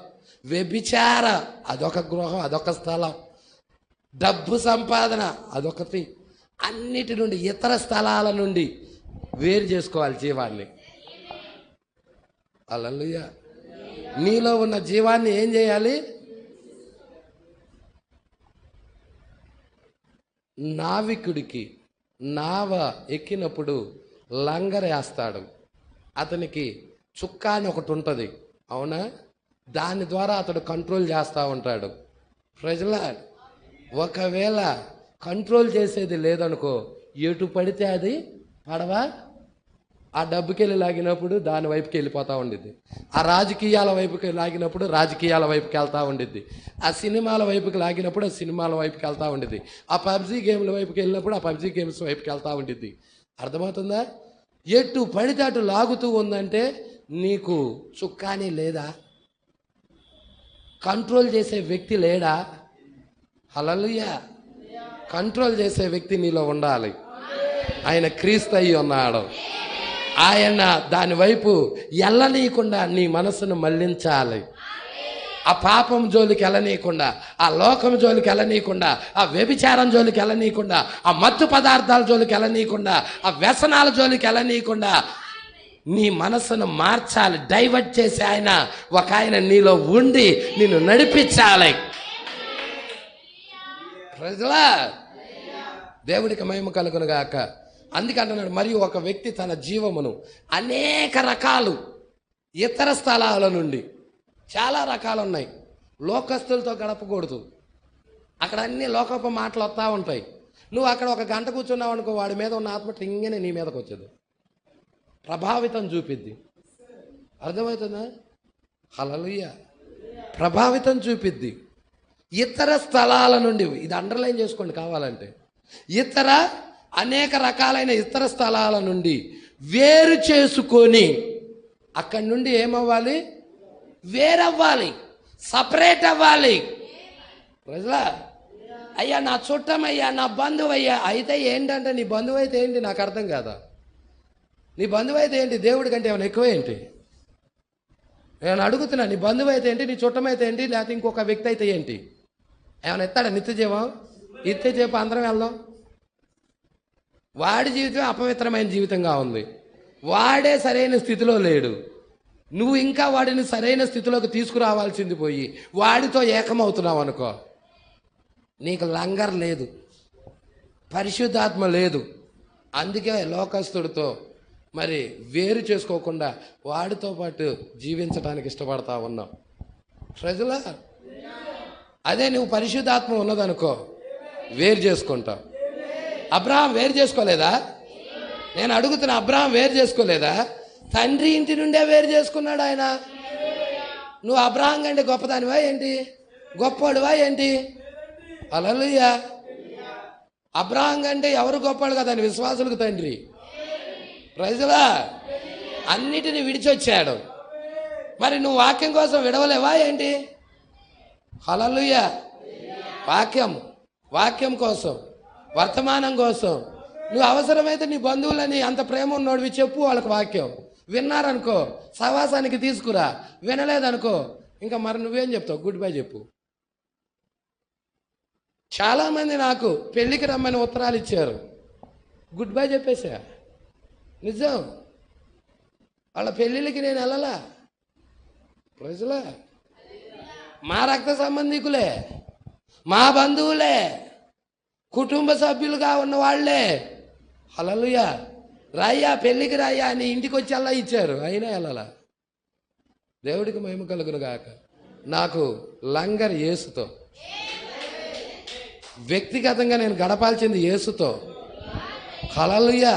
వ్యభిచార అదొక గృహం, అదొక స్థలం, డబ్బు సంపాదన అదొకటి. అన్నిటి నుండి ఇతర స్థలాల నుండి వేరు చేసుకోవాలి జీవాన్ని. హల్లెలూయా. నీలో ఉన్న జీవాన్ని ఏం చేయాలి? నావికుడికి నావ ఎక్కినప్పుడు లంగరేస్తాడు. అతనికి చుక్కా అని ఒకటి ఉంటుంది, అవునా? దాని ద్వారా అతడు కంట్రోల్ చేస్తూ ఉంటాడు. ప్రజల ఒకవేళ కంట్రోల్ చేసేది లేదనుకో, ఎటు పడితే అది పడవ ఆ డబ్బుకెళ్ళి లాగినప్పుడు దాని వైపుకి వెళ్ళిపోతూ ఉండిద్ది. ఆ రాజకీయాల వైపుకి లాగినప్పుడు రాజకీయాల వైపుకి వెళ్తూ ఉండిద్ది. ఆ సినిమాల వైపుకి లాగినప్పుడు ఆ సినిమాల వైపుకి వెళ్తూ ఉండిద్ది. ఆ పబ్జీ గేమ్ల వైపుకి వెళ్ళినప్పుడు ఆ పబ్జీ గేమ్స్ వైపుకి వెళ్తూ ఉండిద్ది. అర్థమవుతుందా? ఎటు పడితే అటు లాగుతూ ఉందంటే నీకు చుక్కాని లేదా? కంట్రోల్ చేసే వ్యక్తి లేడా? హల్లెలూయా. కంట్రోల్ చేసే వ్యక్తి నీలో ఉండాలి. ఆయన క్రీస్తు అయి ఉన్నాడు. ఆయన దాని వైపు వెళ్ళనీయకుండా నీ మనసును మళ్లించాలి. ఆ పాపం జోలికి వెళ్ళనీయకుండా, ఆ లోకం జోలికి వెళ్ళనీయకుండా, ఆ వ్యభిచారం జోలికి వెళ్ళనీయకుండా, ఆ మత్తు పదార్థాల జోలికి వెళ్ళనీయకుండా, ఆ వ్యసనాల జోలికి వెళ్ళనీయకుండా నీ మనసును మార్చాలి. డైవర్ట్ చేసి ఆయన నీలో ఉండి నిన్ను నడిపించాలి. ప్రజలా, దేవుడికి మహిమ కలుగును గాక. అందుకంటున్నాడు, మరియు ఒక వ్యక్తి తన జీవమును అనేక రకాలు ఇతర స్థలాల నుండి, చాలా రకాలు ఉన్నాయి. లోకస్తులతో గడపకూడదు. అక్కడ అన్ని లోకపు మాటలు వస్తూ ఉంటాయి. నువ్వు అక్కడ 1 గంట కూర్చున్నావు అనుకో, వాడి మీద ఉన్న ఆత్మ ఇంగనే నీ మీదకి వచ్చేది, ప్రభావితం చూపిద్ది. అర్థమవుతుందా? హల్లెలూయా. ప్రభావితం చూపిద్ది. ఇతర స్థలాల నుండి, ఇది అండర్లైన్ చేసుకోండి కావాలంటే, అనేక రకాలైన ఇతర స్థలాల నుండి వేరు చేసుకొని అక్కడి నుండి ఏమవ్వాలి? వేరవ్వాలి, సపరేట్ అవ్వాలి. ప్రజలా, అయ్యా నా చుట్టమయ్యా, నా బంధువు అయ్యా. అయితే ఏంటంటే నీ బంధువు అయితే ఏంటి? నాకు అర్థం కాదా? నీ బంధువు అయితే ఏంటి? దేవుడి కంటే ఏమైనా ఎక్కువ ఏంటి? నేను అడుగుతున్నా, నీ బంధువు అయితే ఏంటి? నీ చుట్టమైతే ఏంటి? లేకపోతే ఇంకొక వ్యక్తి అయితే ఏంటి? ఏమైనా ఎత్తాడా నిత్య జీవం? ఇస్తే చెప్పు, అందరం వెళ్దాం. వాడి జీవితం అపవిత్రమైన జీవితంగా ఉంది. వాడే సరైన స్థితిలో లేడు. నువ్వు ఇంకా వాడిని సరైన స్థితిలోకి తీసుకురావాల్సింది పోయి వాడితో ఏకమవుతున్నావు అనుకో, నీకు లంగర్ లేదు, పరిశుద్ధాత్మ లేదు. అందుకే లోకస్తుడితో మరి వేరు చేసుకోకుండా వాడితో పాటు జీవించడానికి ఇష్టపడతా ఉన్నావు. ప్రజల, అదే నువ్వు పరిశుద్ధాత్మ ఉన్నదనుకో, వేరు చేసుకుంటావు. అబ్రహాం వేరు చేసుకోలేదా? నేను అడుగుతున్నా, అబ్రహాం వేరు చేసుకోలేదా? తండ్రి ఇంటి నుండే వేరు చేసుకున్నాడు ఆయన. నువ్వు అబ్రహాం కంటే గొప్పదానివా ఏంటి? గొప్పవాడివా ఏంటి? హల్లెలూయా. అబ్రహాం కంటే ఎవరు గొప్పవాడు కదా? అని విశ్వాసులకు తండ్రి. ప్రజలా, అన్నిటిని విడిచొచ్చాడు. మరి నువ్వు వాక్యం కోసం విడవలేవా ఏంటి? హల్లెలూయా. వాక్యం కోసం, వర్తమానం కోసం నువ్వు అవసరమైతే నీ బంధువులని అంత ప్రేమ ఉన్నోడివి చెప్పు, వాళ్ళకి వాక్యం విన్నారనుకో సహవాసానికి తీసుకురా, వినలేదనుకో ఇంకా మరి నువ్వేం చెప్తావు? గుడ్ బై చెప్పు. చాలామంది నాకు పెళ్ళికి రమ్మని ఉత్తరాలు ఇచ్చారు, గుడ్ బై చెప్పేసా. నిజం, వాళ్ళ పెళ్ళిళ్ళకి నేను వెళ్ళలా. ప్రజలా మా రక్త సంబంధికులే, మా బంధువులే, కుటుంబ సభ్యులుగా ఉన్న వాళ్ళే. హల్లెలూయా. రాయ్యా పెళ్ళికి రాయ్యా అని ఇంటికి వచ్చి అలా ఇచ్చారు, అయినా వెళ్ళాల. దేవుడికి మహిమ కలుగును గాక. నాకు లంగర్ యేసుతో, వ్యక్తిగతంగా నేను గడపాల్సింది యేసుతో. హల్లెలూయా.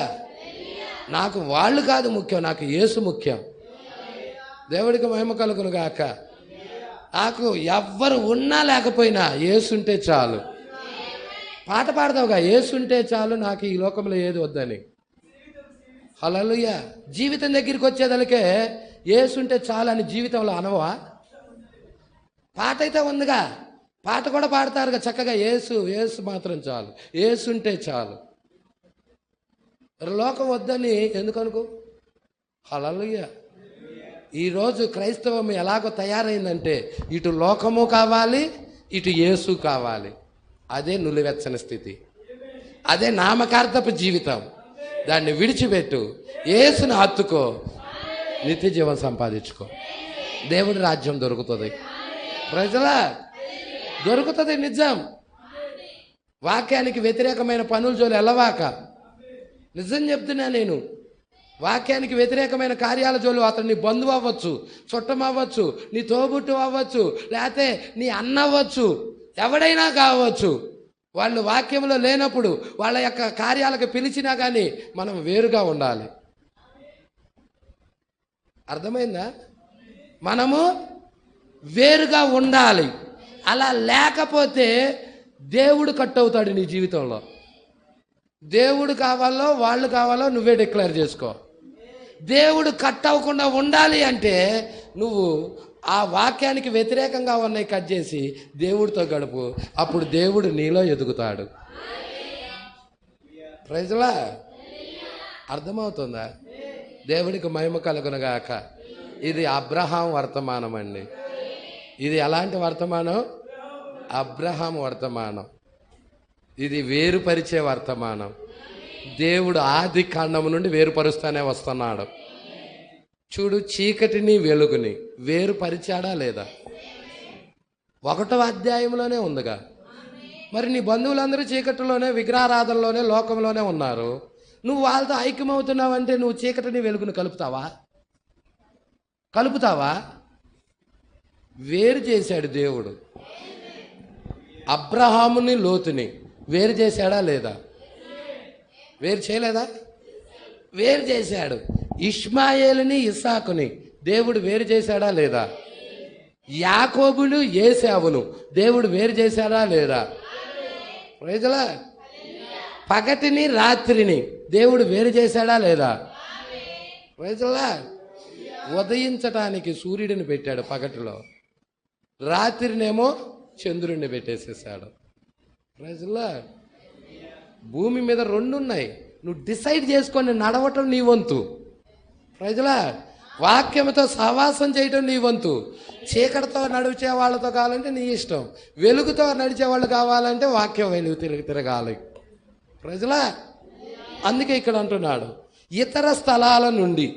నాకు వాళ్ళు కాదు ముఖ్యం, నాకు యేసు ముఖ్యం. దేవుడికి మహిమ కలుగును గాక. నాకు ఎవ్వరు ఉన్నా లేకపోయినా యేసుంటే చాలు. పాట పాడతావుగా, యేసుంటే చాలు నాకు ఈ లోకంలో ఏది వద్దని. హల్లెలూయా. జీవితం దగ్గరికి వచ్చేదలకే యేసుంటే చాలు అని జీవితంలో అనవా? పాట అయితే ఉందిగా, పాట కూడా పాడతారుగా చక్కగా, యేసు మాత్రం చాలు, యేసుంటే చాలు. లోకం వద్దని ఎందుకు అనుకో? హల్లెలూయా. ఈరోజు క్రైస్తవం ఎలాగో తయారైందంటే ఇటు లోకము కావాలి, ఇటు యేసు కావాలి. అదే నులివెచ్చని స్థితి, అదే నామకార్థపు జీవితం. దాన్ని విడిచిపెట్టు, యేసుని హత్తుకో, నిత్య జీవం సంపాదించుకో, దేవుడి రాజ్యం దొరుకుతుంది. ప్రజలా దొరుకుతుంది. నిజం. వాక్యానికి వ్యతిరేకమైన పనుల జోలి వెళ్ళవాక. నిజం చెప్తున్నా నేను. వాక్యానికి వ్యతిరేకమైన కార్యాల జోలు, అతను నీ బంధువు అవ్వచ్చు, చుట్టం అవ్వచ్చు, నీ తోబుట్టు అవ్వచ్చు, లేకపోతే నీ అన్న అవ్వచ్చు, ఎవడైనా కావచ్చు. వాళ్ళు వాక్యంలో లేనప్పుడు వాళ్ళ యొక్క కార్యాలకు పిలిచినా కానీ మనం వేరుగా ఉండాలి. అర్థమైందా? మనము వేరుగా ఉండాలి. అలా లేకపోతే దేవుడు కట్ అవుతాడు నీ జీవితంలో. దేవుడు కావాలో వాళ్ళు కావాలో నువ్వే డిక్లేర్ చేసుకో. దేవుడు కట్ అవ్వకుండా ఉండాలి అంటే నువ్వు ఆ వాక్యానికి వ్యతిరేకంగా ఉన్నాయి కట్ చేసి దేవుడితో గడుపు. అప్పుడు దేవుడు నీలో ఎదుగుతాడు. ప్రైజ్లా అర్థమవుతుందా? దేవుడికి మహిమ కలుగునుగాక. ఇది అబ్రహాం వర్తమానం అండి. ఇది ఎలాంటి వర్తమానం? అబ్రహాం వర్తమానం. ఇది వేరుపరిచే వర్తమానం. దేవుడు ఆది కాండము నుండి వేరుపరుస్తానే వస్తున్నాడు. చూడు, చీకటిని వెలుగుని వేరుపరిచాడా లేదా? 1వ అధ్యాయంలోనే ఉందిగా. మరి నీ బంధువులందరూ చీకటిలోనే, విగ్రహారాధనలోనే, లోకంలోనే ఉన్నారు. నువ్వు వాళ్ళతో ఐక్యమవుతున్నావంటే నువ్వు చీకటిని వెలుగుని కలుపుతావా? వేరు చేశాడు దేవుడు. అబ్రహాముని లోతుని వేరు చేశాడా లేదా? వేరు చేయలేదా? వేరు చేశాడు. ఇష్మాయేలుని ఇస్సాకుని దేవుడు వేరు చేశాడా లేదా? యాకోబును ఏశావును దేవుడు వేరు చేశాడా లేదా? ప్రైజ్లా. పగటిని రాత్రిని దేవుడు వేరు చేశాడా లేదా? ప్రైజ్లా. ఉదయించటానికి సూర్యుడిని పెట్టాడు పగటిలో, రాత్రినేమో చంద్రుడిని పెట్టేసేసాడు. ప్రైజ్లా. భూమి మీద 2 ఉన్నాయి. నువ్వు డిసైడ్ చేసుకొని నడవటం నీ వంతు. ప్రజలా, వాక్యంతో సహవాసం చేయటం నీ వంతు. చీకటితో నడిచే వాళ్ళతో కావాలంటే నీ ఇష్టం, వెలుగుతో నడిచే వాళ్ళు కావాలంటే వాక్యం వెలుగు తిరగాలి. ప్రజలా, అందుకే ఇక్కడ అంటున్నాడు, ఇతర స్థలాల నుండి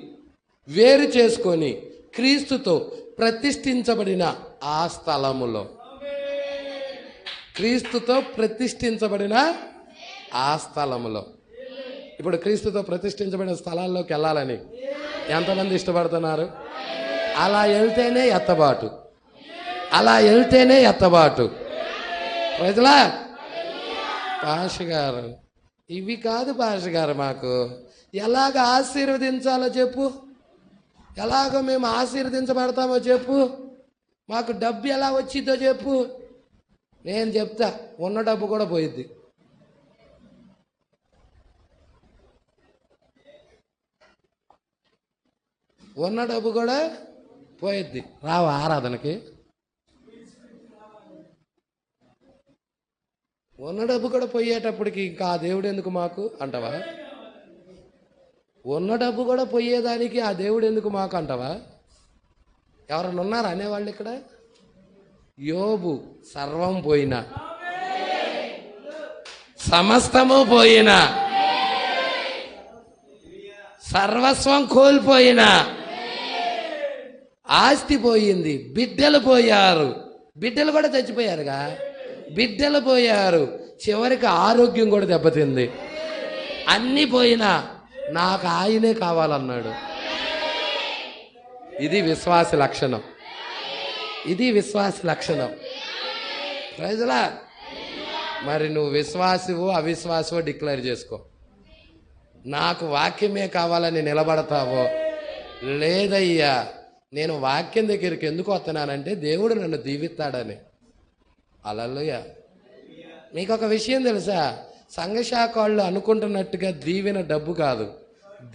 వేరు చేసుకొని క్రీస్తుతో ప్రతిష్ఠించబడిన ఆ స్థలములో, క్రీస్తుతో ప్రతిష్ఠించబడిన ఆ స్థలములో. ఇప్పుడు క్రీస్తుతో ప్రతిష్ఠించబడిన స్థలాల్లోకి వెళ్ళాలని ఎంతమంది ఇష్టపడుతున్నారు? అలా వెళ్తేనే ఎత్తబాటు. ప్రజలా, పాష గారు ఇవి కాదు పాష గారు, మాకు ఎలాగ ఆశీర్వదించాలో చెప్పు, ఎలాగో మేము ఆశీర్వదించబడతామో చెప్పు, మాకు డబ్బు ఎలా వచ్చిందో చెప్పు. నేను చెప్తా, ఉన్న డబ్బు కూడా పోయిద్ది. ఉన్న డబ్బు కూడా పోయిద్ది. రావా ఆరాధనకి? ఉన్న డబ్బు కూడా పోయేటప్పటికి ఇంకా ఆ దేవుడు ఎందుకు మాకు అంటావా? ఉన్న డబ్బు కూడా పోయేదానికి ఆ దేవుడు ఎందుకు మాకు అంటావా? ఎవరన్నా ఉన్నారా అనేవాళ్ళు ఇక్కడ? యోబు సర్వం పోయినా, సమస్తము పోయినా, సర్వస్వం కోల్పోయినా, ఆస్తి పోయింది, బిడ్డలు పోయారు, బిడ్డలు కూడా చచ్చిపోయారుగా, బిడ్డలు పోయారు, చివరికి ఆరోగ్యం కూడా దెబ్బతింది. అన్నీ పోయినా నాకు ఆయనే కావాలన్నాడు. ఇది విశ్వాస లక్షణం, ఇది విశ్వాస లక్షణం. ప్రజలా మరి నువ్వు విశ్వాసివో అవిశ్వాసవో డిక్లేర్ చేసుకో. నాకు వాక్యమే కావాలని నిలబడతావో, లేదయ్యా నేను వాక్యం దగ్గరికి ఎందుకు వస్తున్నానంటే దేవుడు నన్ను దీవిస్తాడని. హల్లెలూయా. మీకు ఒక విషయం తెలుసా? సంఘశాఖ వాళ్ళు అనుకుంటున్నట్టుగా దీవెన డబ్బు కాదు,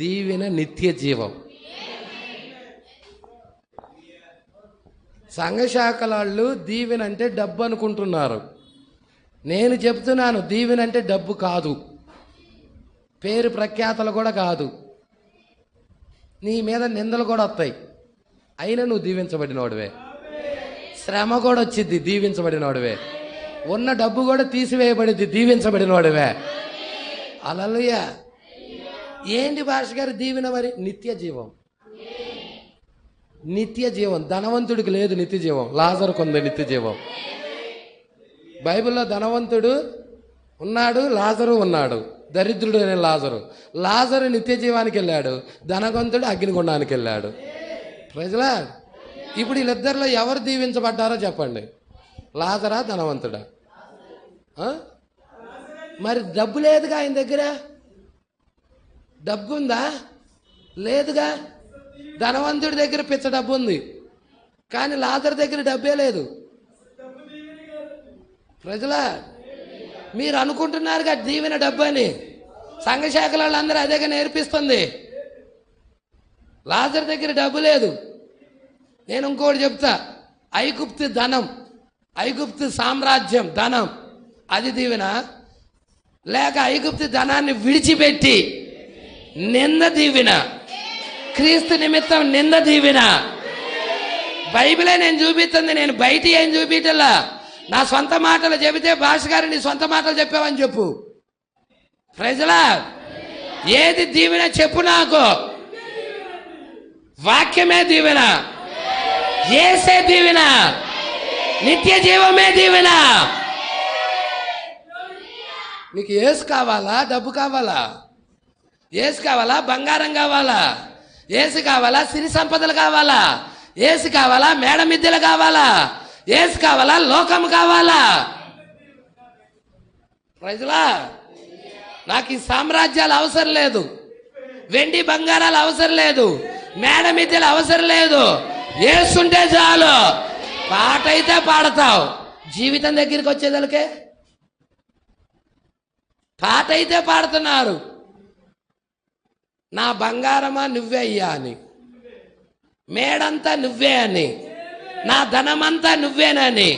దీవెన నిత్య జీవం. సంఘశాఖల వాళ్ళు దీవెన అంటే డబ్బు అనుకుంటున్నారు. నేను చెప్తున్నాను, దీవెన అంటే డబ్బు కాదు, పేరు ప్రఖ్యాతలు కూడా కాదు, నీ మీద నిందలు కూడా వస్తాయి, అయినా నువ్వు దీవించబడినోడివే. శ్రమ కూడా వచ్చింది, దీవించబడినోడివే. ఉన్న డబ్బు కూడా తీసివేయబడింది, దీవించబడినోడివే. హల్లెలూయా. ఏంటి భాష గారు దీవెన? మరి నిత్య జీవం, నిత్య జీవం. ధనవంతుడికి లేదు నిత్య జీవం, లాజరుకు ఉంది నిత్య జీవం. బైబిల్లో ధనవంతుడు ఉన్నాడు, లాజరు ఉన్నాడు, దరిద్రుడు అనే లాజరు. లాజరు నిత్య జీవానికి వెళ్ళాడు, ధనవంతుడు అగ్నిగుండానికి వెళ్ళాడు. ప్రజలా ఇప్పుడు వీళ్ళిద్దరిలో ఎవరు దీవించబడ్డారో చెప్పండి, లాజరా ధనవంతుడా? మరి డబ్బు లేదుగా ఆయన దగ్గర, డబ్బు ఉందా? లేదుగా. ధనవంతుడి దగ్గర పిచ్చ డబ్బు ఉంది, కానీ లాజరు దగ్గర డబ్బే లేదు. ప్రజలా మీరు అనుకుంటున్నారుగా దీవెన డబ్బు అని, సంఘశాఖల వాళ్ళందరూ అదేగా నేర్పిస్తుంది. లాజరు దగ్గర డబ్బు లేదు. నేను ఇంకోటి చెప్తా, ఐగుప్తు ధనం, ఐగుప్తు సామ్రాజ్యం ధనం, అది దీవెన? లేక ఐగుప్తు ధనాన్ని విడిచిపెట్టి నింద దీవెన, క్రీస్తు నిమిత్తం నింద దీవెన? బైబిలే నేను చూపిస్తుంది, నేను బయట ఏం చూపించలా. నా సొంత మాటలు చెబితే భాష గారు నీ సొంత మాటలు చెప్పావని చెప్పు. ప్రజలా ఏది దీవెన చెప్పు నాకు. వాక్యమే దీవెన, యేసే దీవెన, నిత్య జీవమే దీవెన. నీకు యేసు కావాలా? డబ్బు కావాలా? యేసు కావాలా? బంగారం కావాలా? యేసు కావాలా? సిరి సంపదలు కావాలా? యేసు కావాలా? మేడ మిద్దెలు కావాలా? యేసు కావాలా? లోకం కావాలా? ప్రజలా నాకు ఈ సామ్రాజ్యాలు అవసరం లేదు, వెండి బంగారాలు అవసరం లేదు, మేడ మిద్దెలు అవసరం లేదు. యేసుంటే చాలు. పాట అయితే పాడతావు, జీవితం దగ్గరికి వచ్చేదలకే పాట అయితే పాడుతున్నారు. నా బంగారమా నువ్వే అయ్యా అని, మేడంతా నువ్వే అని, నా ధనమంతా నువ్వేనని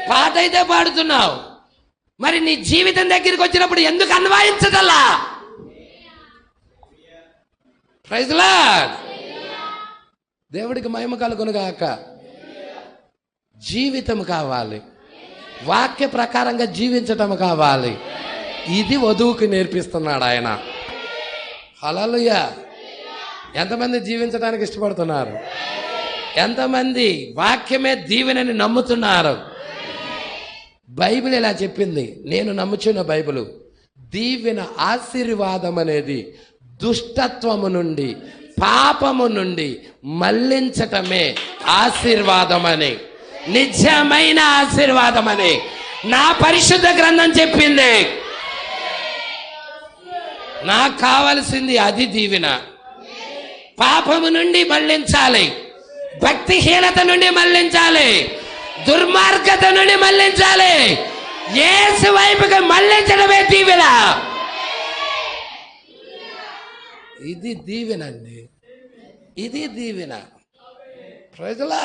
పాట అయితే పాడుతున్నావు. మరి నీ జీవితం దగ్గరికి వచ్చినప్పుడు ఎందుకు అన్వయించగలా? Praise Lord. దేవుడికి మహిమ కలుగునుగాక. జీవితం కావాలి, వాక్య ప్రకారంగా జీవించటం కావాలి. ఇది వధువుకి నేర్పిస్తున్నాడు ఆయన. హల్లెలూయా. ఎంతమంది జీవించడానికి ఇష్టపడుతున్నారు? ఎంతమంది వాక్యమే దీవెనని నమ్ముతున్నారు? బైబిల్ ఇలా చెప్పింది, నేను నమ్ముచున్న బైబిల్. దీవెన ఆశీర్వాదం అనేది దుష్టత్వము నుండి, పాపము నుండి మళ్లించటమే ఆశీర్వాదం అని, నిజమైన ఆశీర్వాదం అని నా పరిశుద్ధ గ్రంథం చెప్పింది. నాకు కావలసింది అది దీవెన. పాపము నుండి మళ్లించాలి, భక్తిహీనత నుండి మళ్లించాలి, దుర్మార్గత నుండి మళ్లించాలి, యేసు వైపుకి మళ్లించడమే దీవెన. ఇది దీవెనండి, ఇది దీవెన. ప్రజలా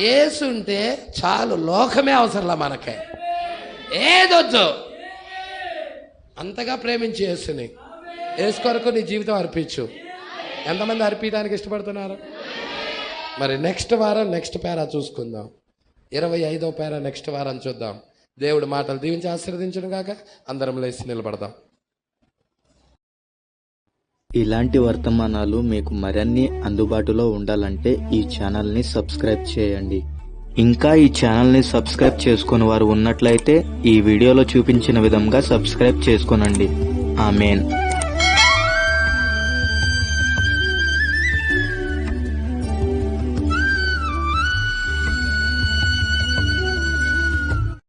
యేసు ఉంటే చాలు, లోకమే అవసరంలా మనకే, ఏదొద్దు. అంతగా ప్రేమించి యేసుని, యేసు కొరకు నీ జీవితం అర్పించు. ఎంతమంది అర్పించడానికి ఇష్టపడుతున్నారు? మరి నెక్స్ట్ వారం నెక్స్ట్ పేరా చూసుకుందాం. 25వ పేరా నెక్స్ట్ వారం చూద్దాం. దేవుడి మాటలు దీవించి ఆశీర్వదించును గాక. అందరం లేచి నిలబడదాం. ఇలాంటి వర్తమానాలు మీకు మరిన్ని అందుబాటులో ఉండాలంటే ఈ ఛానల్ని సబ్స్క్రైబ్ చేయండి. ఇంకా ఈ ఛానల్ని సబ్స్క్రైబ్ చేసుకుని వారు ఉన్నట్లయితే ఈ వీడియోలో చూపించిన విధంగా సబ్స్క్రైబ్ చేసుకోనండి. ఆమేన్.